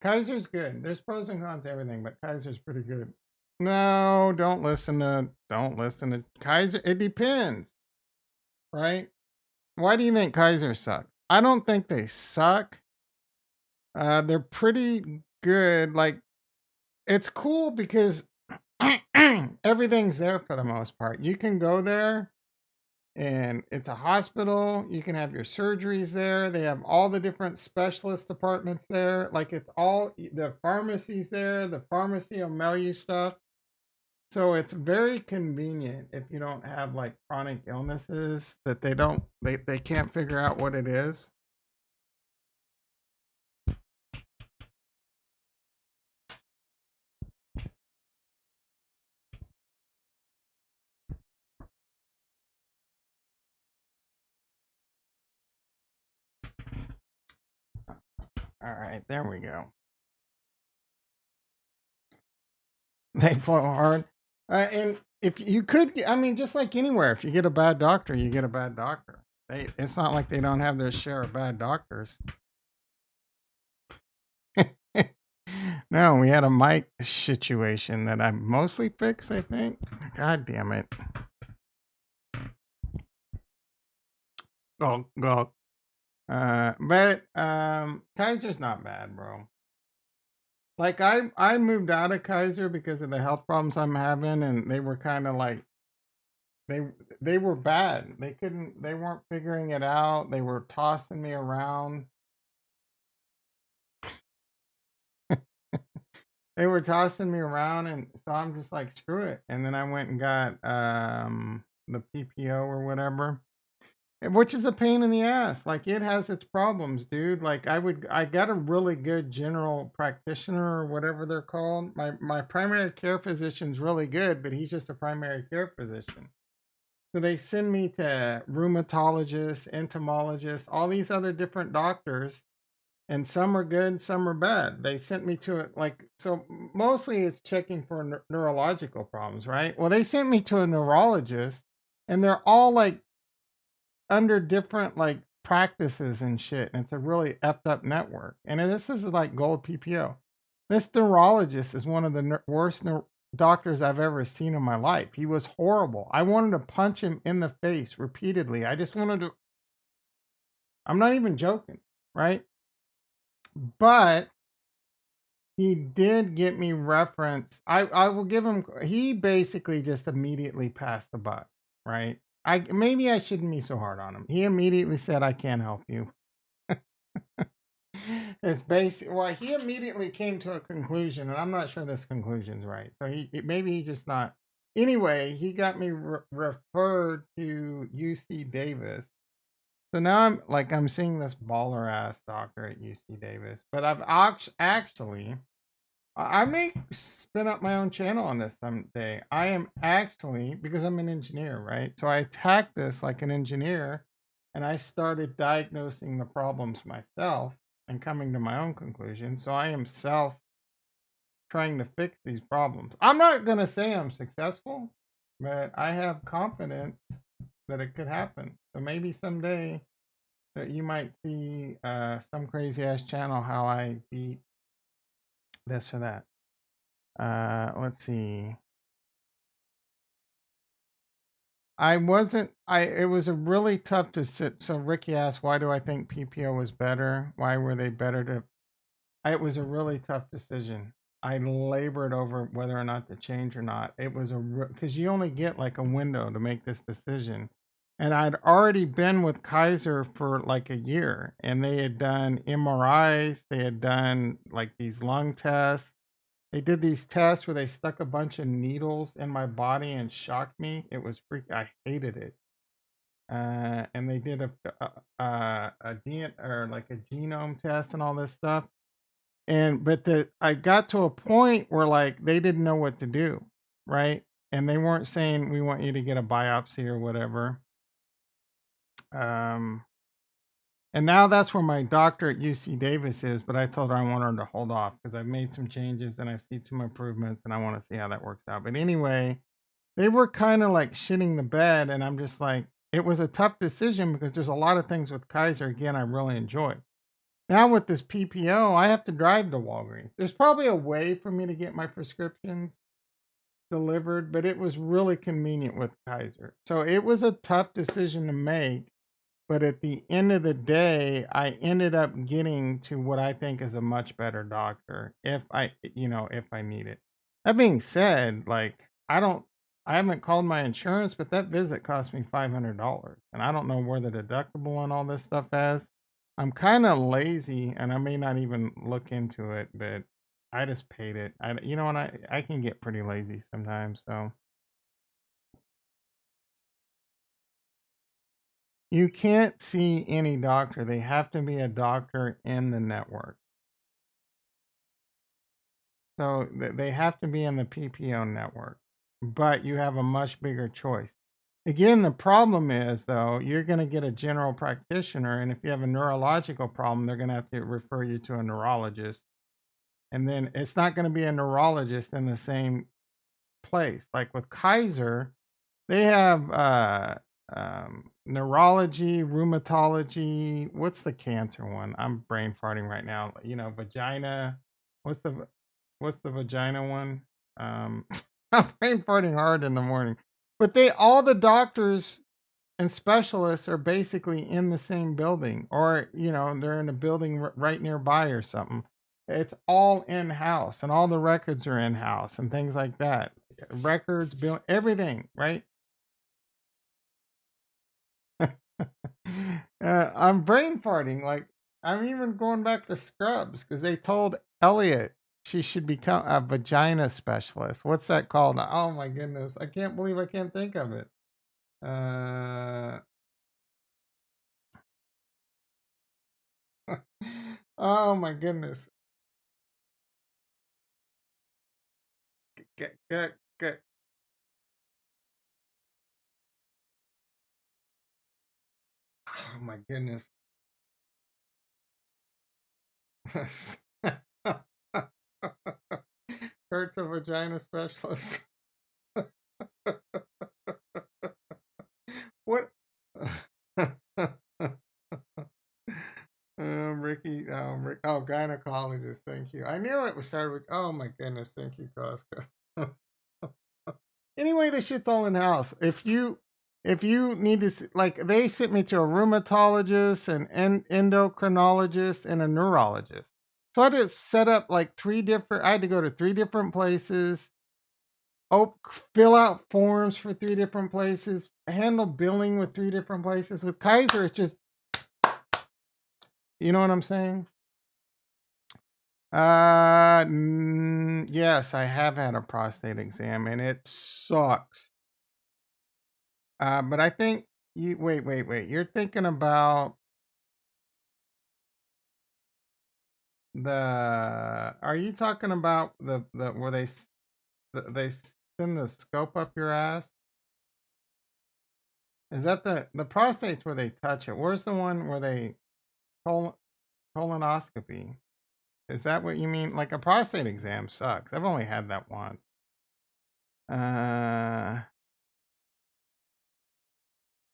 Kaiser's good. There's pros and cons to everything, but Kaiser's pretty good. No, don't listen to Kaiser. It depends, right? Why do you think Kaiser suck? I don't think they suck. They're pretty good. Like, it's cool because everything's there for the most part. You can go there And it's a hospital. You can have your surgeries there. They have all the different specialist departments there. Like it's all the pharmacies there. The pharmacy will mail you stuff. So it's very convenient if you don't have like chronic illnesses that they can't figure out what it is. All right, there we go. They flow hard. And if you could, I mean, just like anywhere, if you get a bad doctor, you get a bad doctor. It's not like they don't have their share of bad doctors. No, we had a mic situation that I mostly fixed, I think. God damn it. Go. But Kaiser's not bad, bro. Like I moved out of Kaiser because of the health problems I'm having, and they were kind of like they they were bad. They weren't figuring it out. They were tossing me around. They were tossing me around, and so I'm just like, screw it. And then I went and got the PPO or whatever, which is a pain in the ass. Like it has its problems, dude. Like I got a really good general practitioner or whatever they're called. My primary care physician's really good, but he's just a primary care physician. So they send me to rheumatologists, entomologists, all these other different doctors, and some are good, some are bad. They sent me to it so mostly it's checking for neurological problems, right? Well, they sent me to a neurologist, and they're all like under different like practices and shit, and it's a really effed up network. And this is like gold PPO. This neurologist is one of the worst doctors I've ever seen in my life. He was horrible. I wanted to punch him in the face repeatedly. I just wanted to. I'm not even joking, right? But he did get me reference. I will give him. He basically just immediately passed the buck, right? Maybe I shouldn't be so hard on him. He immediately said, "I can't help you." It's basic. Well, he immediately came to a conclusion, and I'm not sure this conclusion's right. So maybe he just not. Anyway, he got me referred to UC Davis. So now I'm seeing this baller ass doctor at UC Davis, but I've actually I may spin up my own channel on this someday. I am actually, because I'm an engineer, right? So I attacked this like an engineer, and I started diagnosing the problems myself and coming to my own conclusion. So I am self trying to fix these problems. I'm not going to say I'm successful, but I have confidence that it could happen. So maybe someday that you might see some crazy ass channel how I beat this or that. Let's see. It was a really tough to sit. So Ricky asked, why do I think PPO was better? Why were they better it was a really tough decision. I labored over whether or not to change or not. It was because you only get like a window to make this decision. And I'd already been with Kaiser for like a year, and they had done MRIs. They had done like these lung tests. They did these tests where they stuck a bunch of needles in my body and shocked me. It was I hated it. And they did or like a genome test and all this stuff. But I got to a point where like they didn't know what to do, right? And they weren't saying we want you to get a biopsy or whatever. Um, and now that's where my doctor at UC Davis is, but I told her I want her to hold off because I've made some changes and I've seen some improvements and I want to see how that works out. But anyway, they were kind of like shitting the bed, and I'm just like, it was a tough decision because there's a lot of things with Kaiser, again, I really enjoy. Now with this PPO, I have to drive to Walgreens. There's probably a way for me to get my prescriptions delivered, but it was really convenient with Kaiser. So it was a tough decision to make. But at the end of the day, I ended up getting to what I think is a much better doctor if I need it. That being said, like, I don't, I haven't called my insurance, but that visit cost me $500, and I don't know where the deductible and all this stuff is. I'm kind of lazy, and I may not even look into it, but I just paid it. You know, and I can get pretty lazy sometimes, so. You can't see any doctor. They have to be a doctor in the network. So they have to be in the PPO network, but you have a much bigger choice. Again, the problem is, though, you're going to get a general practitioner, and if you have a neurological problem, they're going to have to refer you to a neurologist. And then it's not going to be a neurologist in the same place. Like with Kaiser, they have neurology, rheumatology. What's the cancer one? I'm brain farting right now. You know, vagina. What's the what's the vagina one? I'm brain farting hard in the morning. But all the doctors and specialists are basically in the same building, or you know, they're in a building right nearby or something. It's all in house, and all the records are in house and things like that. Records, bill, everything, right? I'm brain farting. Like, I'm even going back to Scrubs because they told Elliot she should become a vagina specialist. What's that called? Oh my goodness. I can't believe I can't think of it. Uh, oh my goodness. Get. Oh my goodness. Kurt's a vagina specialist. What? Ricky, gynecologist. Thank you. I knew it was started with. Oh my goodness. Thank you, Costco. Anyway, this shit's all in house. If you need to, like, they sent me to a rheumatologist, an endocrinologist, and a neurologist. So I had to set up like I had to go to 3 different places. Oh, fill out forms for 3 different places. Handle billing with 3 different places. With Kaiser, it's just, you know what I'm saying? Yes, I have had a prostate exam, and it sucks. But I think wait. You're thinking about are you talking about the where they send the scope up your ass? Is that the prostate's where they touch it? Where's the one where they col- colonoscopy? Is that what you mean? Like, a prostate exam sucks. I've only had that once. Uh,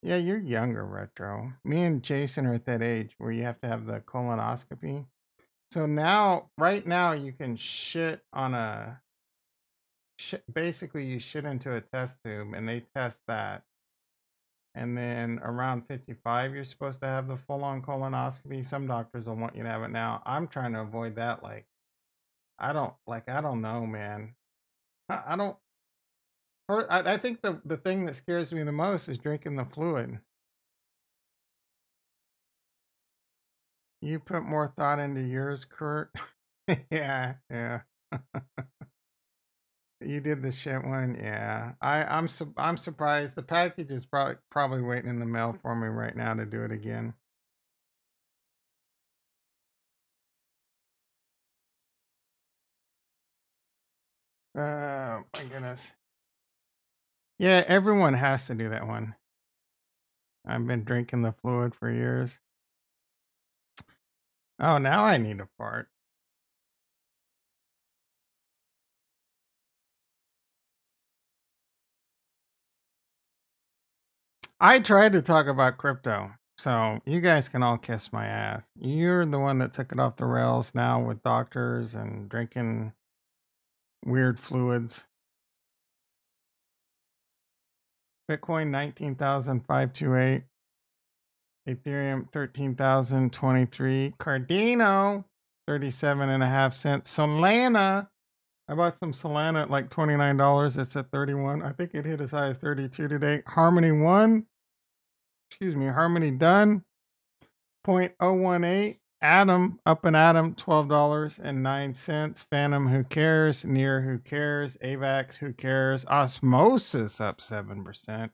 yeah, you're younger, Retro. Me and Jason are at that age where you have to have the colonoscopy. So now, right now, you can shit on basically, you shit into a test tube and they test that. And then around 55, you're supposed to have the full on colonoscopy. Some doctors will want you to have it now. I'm trying to avoid that. Like, I don't know, man. I don't, I think the thing that scares me the most is drinking the fluid. You put more thought into yours, Kurt. Yeah, yeah. You did the shit one, yeah. I'm surprised. The package is probably waiting in the mail for me right now to do it again. Oh my goodness. Yeah, everyone has to do that one. I've been drinking the fluid for years. Oh, now I need a fart. I tried to talk about crypto, so you guys can all kiss my ass. You're the one that took it off the rails now with doctors and drinking weird fluids. Bitcoin 19,528. Ethereum 13,023. Cardano 37.5 cents. Solana I bought some Solana at like $29. It's at 31. I think it hit as high as 32 today. Harmony 1. Excuse me. Harmony done. 0.018. Atom, up and Atom, $12.09. Phantom, who cares? Near, who cares? AVAX, who cares? Osmosis, up 7%.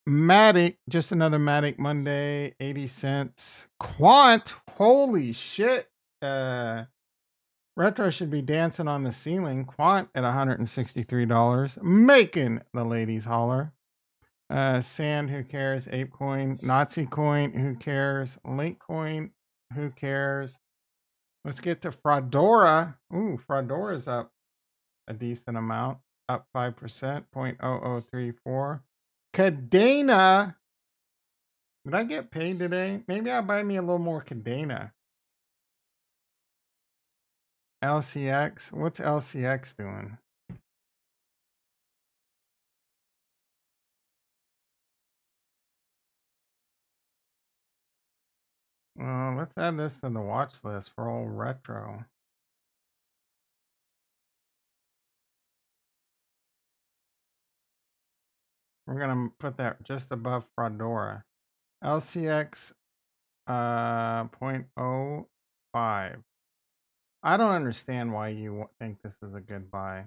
Matic, just another Matic Monday, 80 cents. Quant, holy shit. Retro should be dancing on the ceiling. Quant at $163, making the ladies holler. Sand, who cares? ApeCoin, Nazi Coin, who cares? Linkcoin, who cares? Let's get to Fraudora. Ooh, Fraudora's up a decent amount, up 5%, 0.0034. Cadena. Did I get paid today? Maybe I'll buy me a little more Cadena. LCX. What's LCX doing? Well, let's add this to the watch list for old retro. We're gonna put that just above Fraudora. LCX 0.05. I don't understand why you think this is a good buy.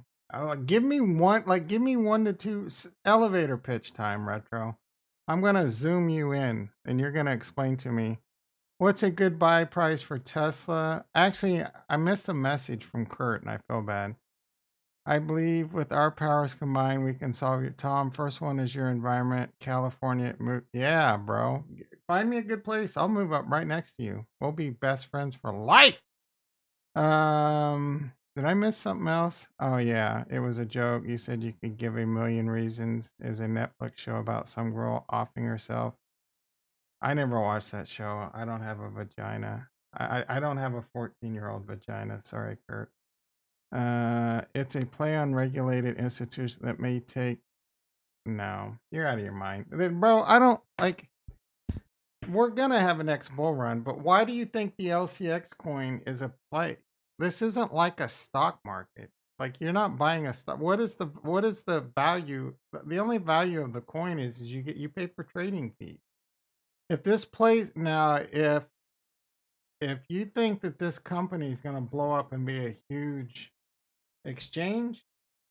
Give me one, give me 1 to 2 elevator pitch time, retro. I'm gonna zoom you in, and you're gonna explain to me what's a good buy price for Tesla. Actually, I missed a message from Kurt, and I feel bad. I believe with our powers combined, we can solve your Tom. First one is your environment, California. Yeah, bro. Find me a good place. I'll move up right next to you. We'll be best friends for life. Did I miss something else? Oh yeah, it was a joke. You said you could give a million reasons. Is a Netflix show about some girl offing herself. I never watched that show. I don't have a vagina. I don't have a 14-year-old vagina. Sorry, Kurt. It's a play on regulated institution that may take. No, you're out of your mind, bro. I don't like. We're gonna have a next bull run, but why do you think the LCX coin is a play? This isn't like a stock market. Like you're not buying a stock. What is the value? The only value of the coin is you pay for trading fees. If this plays now, if you think that this company is gonna blow up and be a huge exchange,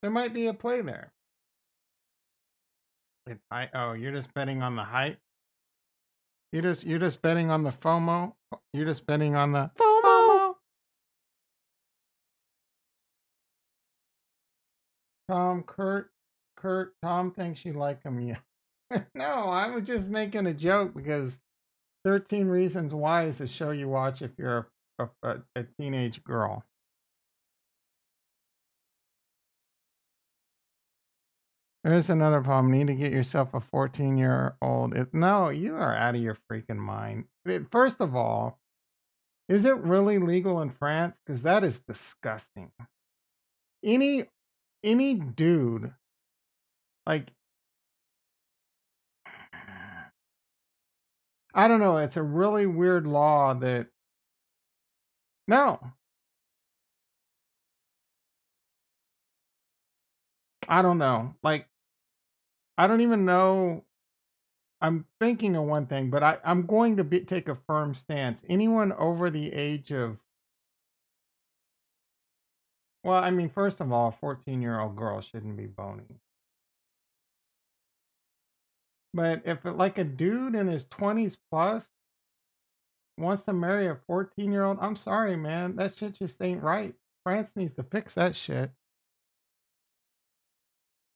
there might be a play there. Oh, you're just betting on the hype. You're just betting on the FOMO. You're just betting on the FOMO. Tom, Kurt, Tom thinks you like him. Yeah. No, I was just making a joke because 13 Reasons Why is a show you watch if you're a teenage girl. There's another problem. Need to get yourself a 14-year-old. No, you are out of your freaking mind. First of all, is it really legal in France? Because that is disgusting. Any dude, like, I don't know. It's a really weird law that. No, I don't know. Like, I don't even know. I'm thinking of one thing, but I'm going to take a firm stance. Anyone over the age of, well, I mean, first of all, a 14-year-old girl shouldn't be boning. But if like a dude in his 20s plus wants to marry a 14-year-old, I'm sorry, man. That shit just ain't right. France needs to fix that shit.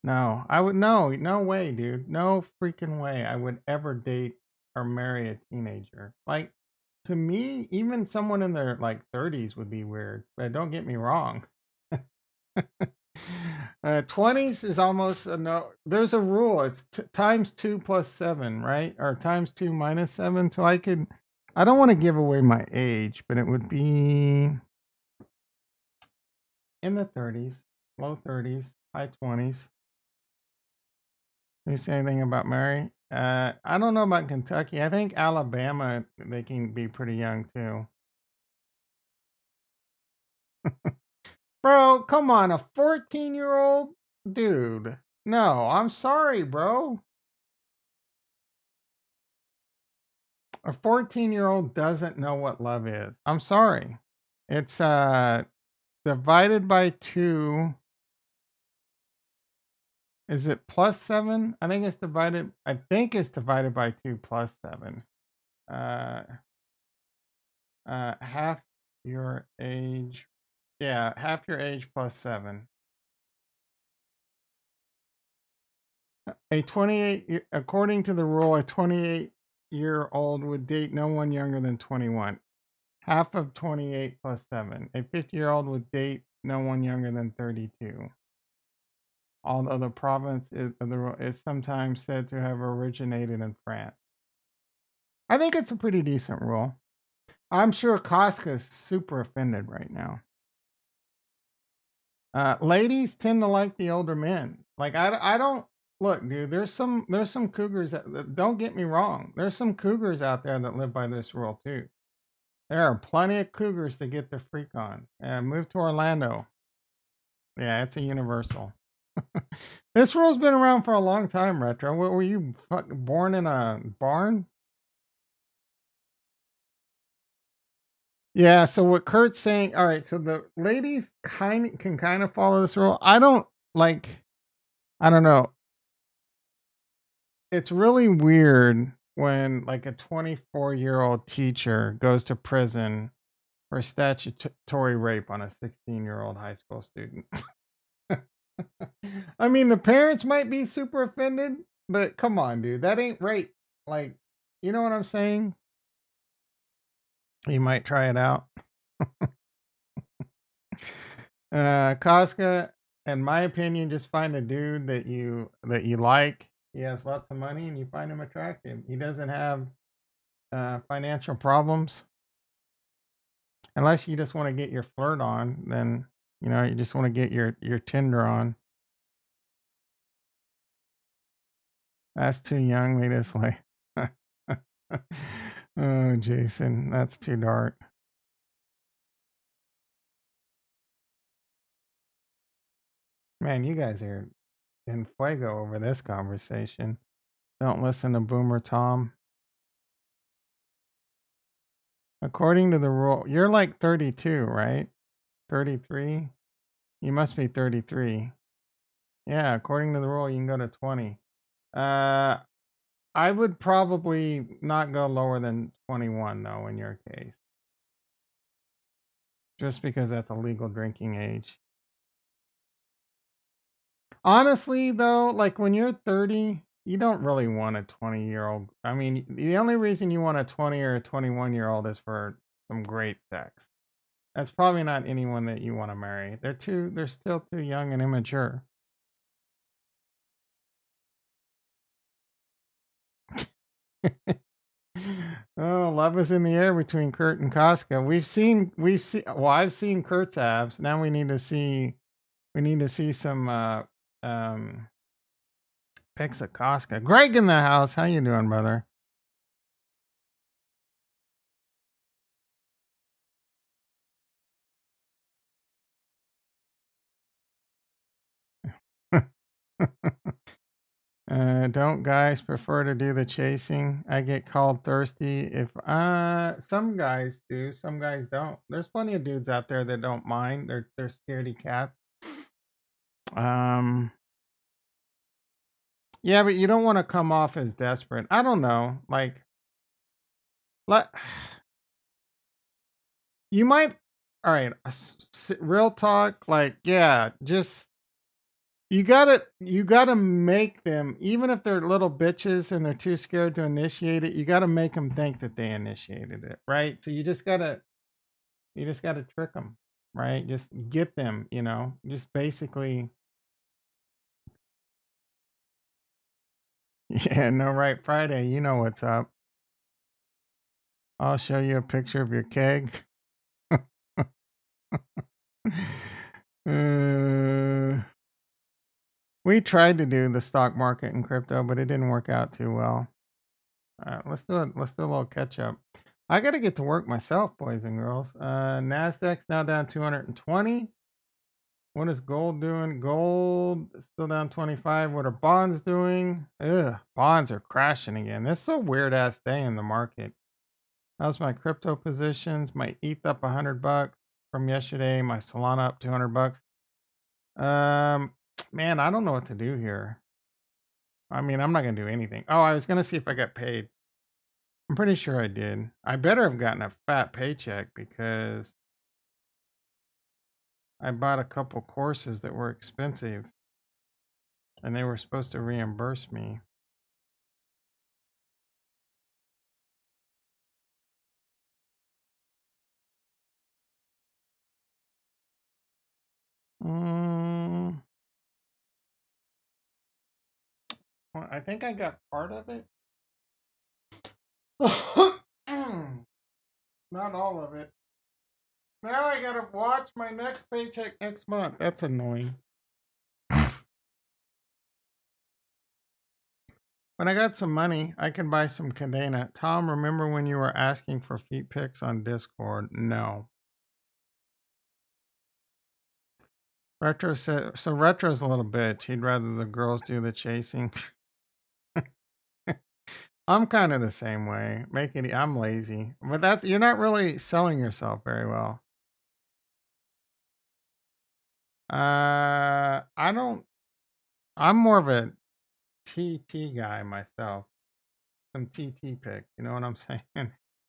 No, I would no way, dude. No freaking way I would ever date or marry a teenager. Like to me, even someone in their like 30s would be weird. But don't get me wrong. 20s is almost a no. There's a rule. It's times 2 plus 7, right? Or times 2 minus 7. So I don't want to give away my age, but it would be in the 30s, low 30s, high 20s. Can you say anything about Mary? I don't know about Kentucky. I think Alabama, they can be pretty young too. Bro, come on, a 14-year-old? Dude, no, I'm sorry, bro. A 14-year-old doesn't know what love is. I'm sorry. It's divided by 2. Is it plus 7? I think it's divided by 2 plus 7. Uh half your age. Yeah, half your age plus 7. According to the rule, a 28-year-old would date no one younger than 21. Half of 28 plus 7. A 50-year-old would date no one younger than 32. Although the province is sometimes said to have originated in France. I think it's a pretty decent rule. I'm sure Casca is super offended right now. Ladies tend to like the older men. Like I don't look, dude. There's some cougars. Don't get me wrong. There's some cougars out there that live by this rule too. There are plenty of cougars to get their freak on. Move to Orlando. Yeah, it's a universal. This rule's been around for a long time, Retro. What, were you born in a barn? Yeah, so what Kurt's saying, all right, so the ladies can kind of follow this rule. I don't know. It's really weird when like a 24-year-old teacher goes to prison for statutory rape on a 16-year-old high school student. I mean, the parents might be super offended, but come on, dude. That ain't rape. Like, you know what I'm saying? You might try it out. Casca, in my opinion, just find a dude that you like. He has lots of money and you find him attractive. He doesn't have financial problems. Unless you just want to get your flirt on, then you just want to get your Tinder on. That's too young. They just like oh, Jason, that's too dark. Man, you guys are in fuego over this conversation. Don't listen to Boomer Tom. According to the rule, you're like 32, right? 33? You must be 33. Yeah, according to the rule, you can go to 20. Uh, I would probably not go lower than 21, though, in your case. Just because that's a legal drinking age. Honestly, though, like when you're 30, you don't really want a 20-year-old. I mean, the only reason you want a 20 or a 21-year-old is for some great sex. That's probably not anyone that you want to marry. They're still too young and immature. Oh, love is in the air between Kurt and Casca. Well, I've seen Kurt's abs. Now we need to see some pics of Casca. Greg in the house. How you doing, brother? Don't guys prefer to do the chasing? I get called thirsty if some guys do, some guys don't. There's plenty of dudes out there that don't mind. They're scaredy cats. Yeah, but you don't want to come off as desperate. I don't know. Like let you might all right, real talk, like yeah, just you gotta make them, even if they're little bitches and they're too scared to initiate it, you gotta make them think that they initiated it, right? So you just gotta trick them, right? Just get them, just basically. Yeah, no, right, Friday, you know what's up. I'll show you a picture of your keg. uh, we tried to do the stock market and crypto, but it didn't work out too well. Let's do it. Let's do a little catch up. I got to get to work myself, boys and girls. Nasdaq's now down 220. What is gold doing? Gold is still down 25. What are bonds doing? Ugh, bonds are crashing again. This is a weird ass day in the market. How's my crypto positions? My ETH up $100 from yesterday. My Solana up $200. Man, I don't know what to do here. I mean, I'm not gonna do anything. Oh, I was gonna see if I got paid. I'm pretty sure I did. I better have gotten a fat paycheck because I bought a couple courses that were expensive and they were supposed to reimburse me. Well, I think I got part of it. Not all of it. Now I gotta watch my next paycheck next month. That's annoying. When I got some money, I can buy some Cadena. Tom, remember when you were asking for feet pics on Discord? No. Retro said, so Retro's a little bitch. He'd rather the girls do the chasing. I'm kind of the same way. I'm lazy. But you're not really selling yourself very well. I'm more of a TT guy myself. Some TT pics, you know what I'm saying?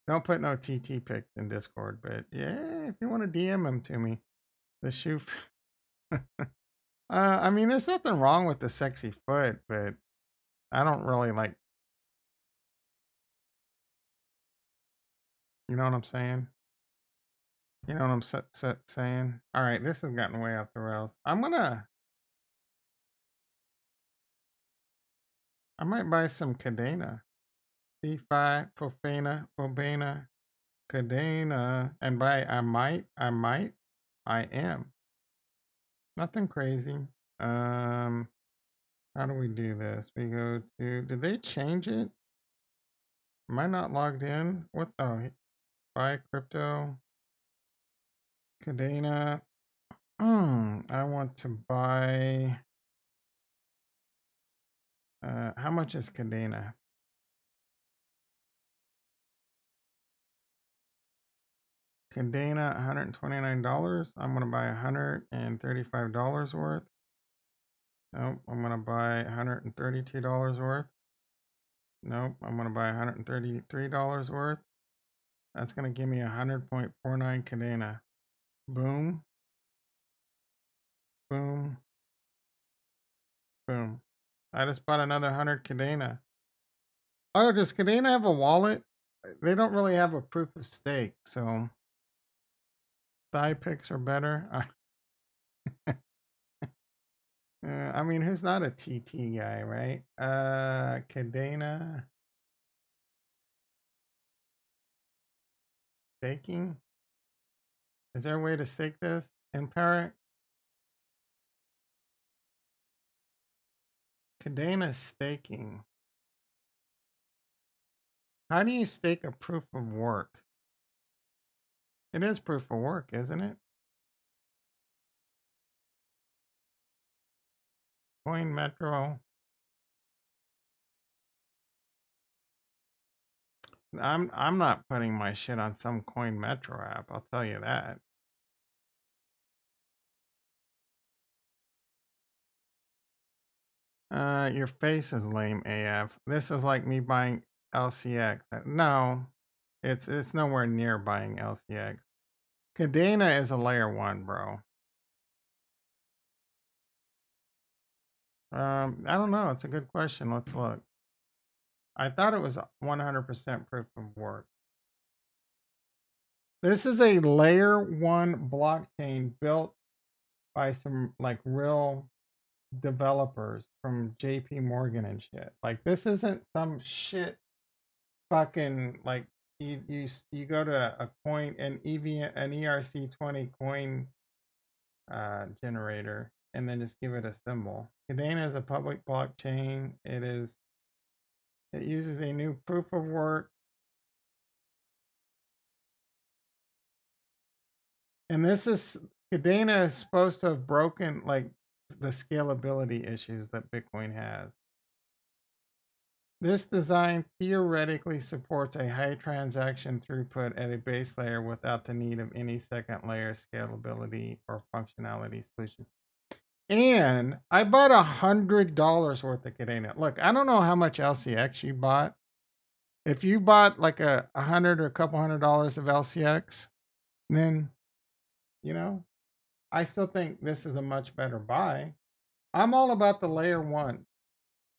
Don't put no TT pics in Discord, but yeah, if you want to DM them to me, the shoe. I mean, there's nothing wrong with the sexy foot, but I don't really like. You know what I'm saying? You know what I'm saying? All right, this has gotten way off the rails. I might buy some Cadena. C5, Fofana, Cadena. And by I am. Nothing crazy. How do we do this? We go to, did they change it? Am I not logged in? Buy crypto. Cadena. I want to buy, how much is Cadena? Cadena, $129. I'm going to buy $135 worth. Nope, I'm going to buy $132 worth. Nope, I'm going to buy $133 worth. That's going to give me 100.49 Cadena. Boom. Boom. Boom. I just bought another 100 Cadena. Oh, does Cadena have a wallet? They don't really have a proof of stake, so thigh picks are better. I mean, who's not a TT guy, right? Cadena. Staking? Is there a way to stake this in Parrot? Cadena staking. How do you stake a proof of work? It is proof of work, isn't it? Coin Metro. I'm not putting my shit on some Coin Metro app, I'll tell you that. Your face is lame AF. This is like me buying LCX. No, it's nowhere near buying LCX. Cadena is a layer 1, bro. I don't know. It's a good question. Let's look. I thought it was 100% proof of work. This is a layer 1 blockchain built by some like real developers from JP Morgan and shit. Like this isn't some shit fucking like you go to a coin an ERC20 coin generator and then just give it a symbol. Cadena is a public blockchain. It uses a new proof of work. And this is Cadena is supposed to have broken like the scalability issues that Bitcoin has. This design theoretically supports a high transaction throughput at a base layer without the need of any second layer scalability or functionality solutions. And I bought $100 worth of Cadena. Look, I don't know how much LCX you bought. If you bought like a hundred or a couple $100 of LCX, then I still think this is a much better buy. I'm all about the layer one.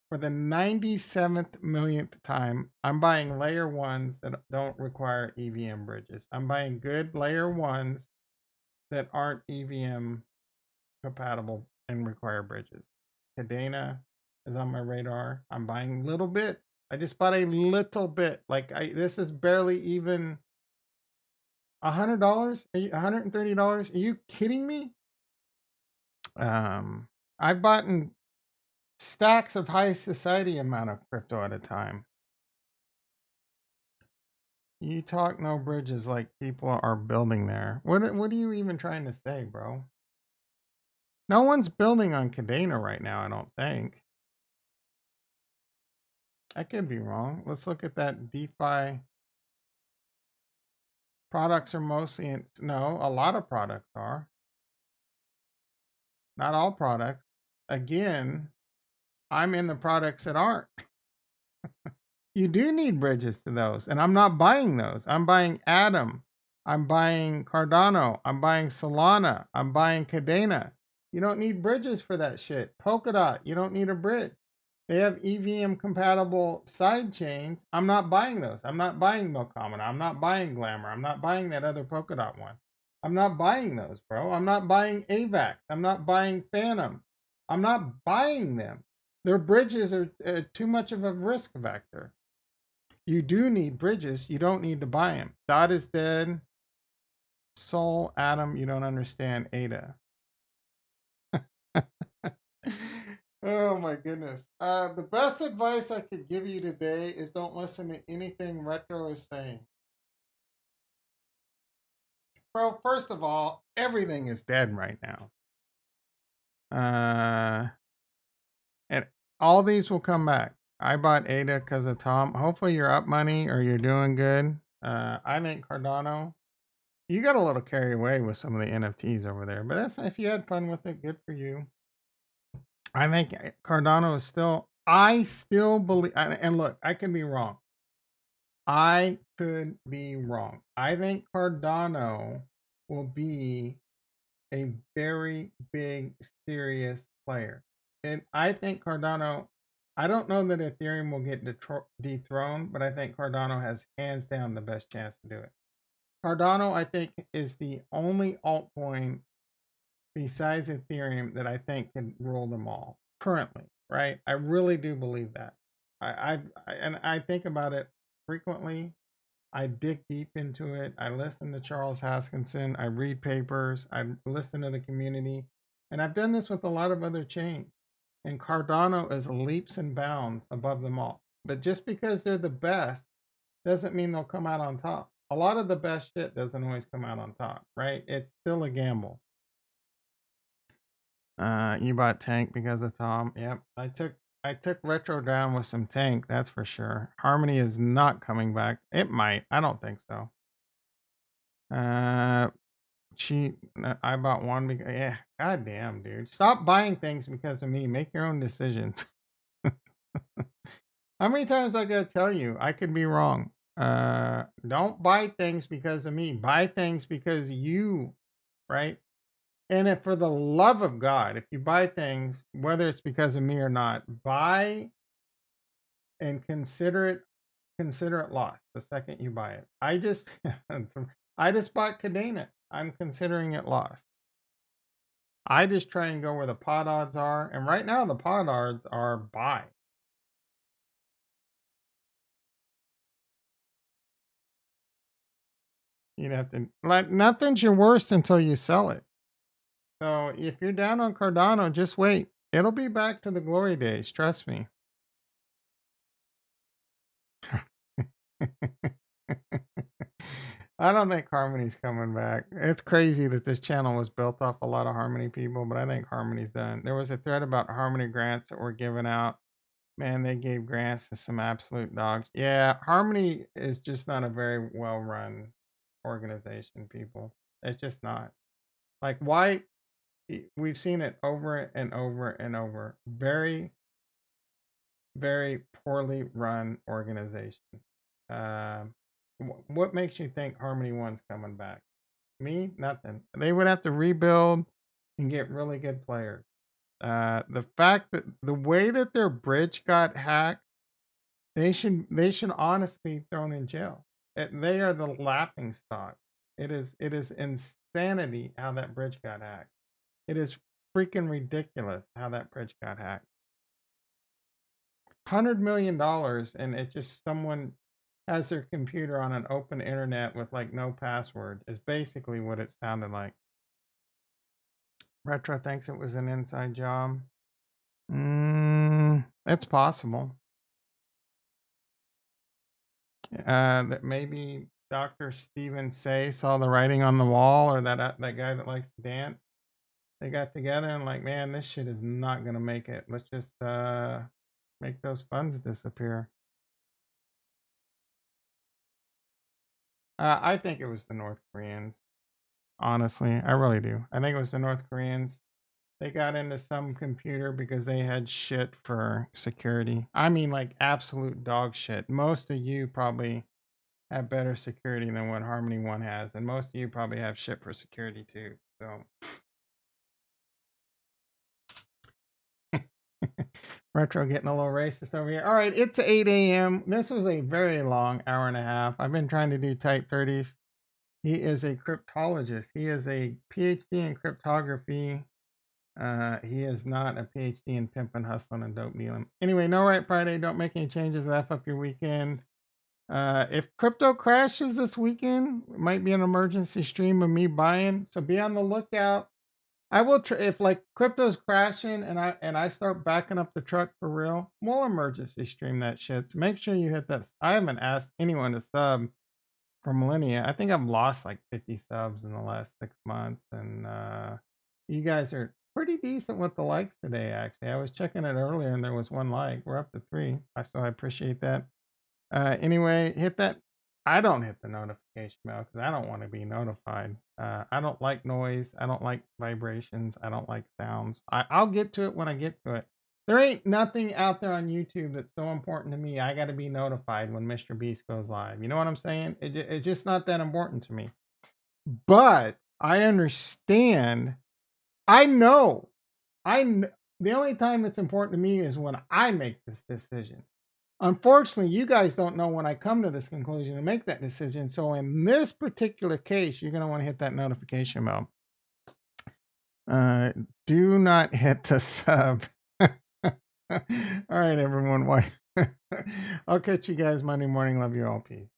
For the 97th millionth time, I'm buying layer ones that don't require EVM bridges. I'm buying good layer ones that aren't EVM compatible and require bridges. Cadena is on my radar. I'm buying a little bit. I just bought a little bit. This is barely even $100, $130. Are you kidding me? I've bought in stacks of high society amount of crypto at a time. You talk no bridges like people are building there. What are you even trying to say, bro? No one's building on Cadena right now, I don't think. I could be wrong. Let's look at that DeFi. Products are mostly no, a lot of products are. Not all products. Again, I'm in the products that aren't. You do need bridges to those, and I'm not buying those. I'm buying Atom. I'm buying Cardano. I'm buying Solana. I'm buying Cadena. You don't need bridges for that shit. Polkadot, you don't need a bridge. They have EVM compatible side chains. I'm not buying those. I'm not buying Milkomina. I'm not buying Glamour. I'm not buying that other Polkadot one. I'm not buying those, bro. I'm not buying AVAX. I'm not buying Phantom. I'm not buying them. Their bridges are too much of a risk factor. You do need bridges. You don't need to buy them. Dot is dead. Soul, Atom, you don't understand ADA. Oh my goodness. The best advice I could give you today is don't listen to anything Retro is saying. Bro, first of all, everything is dead right now. And all these will come back. I bought ADA because of Tom. Hopefully you're up money or you're doing good. I think Cardano. You got a little carried away with some of the NFTs over there, but that's if you had fun with it, good for you. I think Cardano is still. I still believe, and look, I can be wrong. I could be wrong. I think Cardano will be a very big, serious player, and I think Cardano. I don't know that Ethereum will get dethroned, but I think Cardano has hands down the best chance to do it. Cardano, I think, is the only altcoin besides Ethereum that I think can rule them all currently, right? I really do believe that. And I think about it frequently. I dig deep into it. I listen to Charles Haskinson. I read papers. I listen to the community. And I've done this with a lot of other chains. And Cardano is leaps and bounds above them all. But just because they're the best doesn't mean they'll come out on top. A lot of the best shit doesn't always come out on top, right? It's still a gamble. You bought Tank because of Tom. Yep. I took Retro down with some Tank, that's for sure. Harmony is not coming back. It might. I don't think so. I bought one because yeah, goddamn, dude. Stop buying things because of me. Make your own decisions. How many times I gotta tell you? I could be wrong. Don't buy things because of me. Buy things because you, right? And if for the love of God, if you buy things, whether it's because of me or not, buy and consider it lost the second you buy it. I just bought Cadena. I'm considering it lost. I just try and go where the pot odds are, and right now the pot odds are buy. You'd have to like nothing's your worst until you sell it. So if you're down on Cardano, just wait. It'll be back to the glory days. Trust me. I don't think Harmony's coming back. It's crazy that this channel was built off a lot of Harmony people, but I think Harmony's done. There was a thread about Harmony grants that were given out. Man, they gave grants to some absolute dogs. Yeah, Harmony is just not a very well run organization, people. It's just not. Like, why? We've seen it over and over and over. Very, very poorly run organization. What makes you think Harmony One's coming back? Me, nothing. They would have to rebuild and get really good players. The fact that the way that their bridge got hacked, they should honestly be thrown in jail. They are the laughing stock. It is insanity how that bridge got hacked. It is freaking ridiculous how that bridge got hacked. $100 million, and it just someone has their computer on an open internet with like no password is basically what it sounded like. Retro thinks it was an inside job. It's possible. That maybe Dr. Stephen Say saw the writing on the wall, or that guy that likes to dance. They got together and like, man, this shit is not gonna make it. Let's just make those funds disappear. I think it was the North Koreans. Honestly, I really do. I think it was the North Koreans. They got into some computer because they had shit for security. I mean, like absolute dog shit. Most of you probably have better security than what Harmony One has, and most of you probably have shit for security too. So, Retro getting a little racist over here. All right, it's 8 a.m. This was a very long hour and a half. I've been trying to do tight 30s. He is a cryptologist. He is a PhD in cryptography. He is not a PhD in pimping, hustling, and dope dealing. Anyway, no right Friday. Don't make any changes. Laugh up your weekend. If crypto crashes this weekend, it might be an emergency stream of me buying. So be on the lookout. I will if like crypto's crashing and I start backing up the truck for real, we'll emergency stream that shit. So make sure you hit that. I haven't asked anyone to sub for millennia. I think I've lost like 50 subs in the last 6 months, and you guys are pretty decent with the likes today. Actually, I was checking it earlier, and there was one like. We're up to 3, so I appreciate that. Anyway, hit that. I don't hit the notification bell because I don't want to be notified. I don't like noise. I don't like vibrations. I don't like sounds. I'll get to it when I get to it. There ain't nothing out there on YouTube that's so important to me. I got to be notified when Mr. Beast goes live. You know what I'm saying? It's just not that important to me. But I understand. I know. The only time it's important to me is when I make this decision. Unfortunately, you guys don't know when I come to this conclusion and make that decision. So in this particular case, you're going to want to hit that notification bell. Do not hit the sub. All right, everyone. I'll catch you guys Monday morning. Love you all. Peace.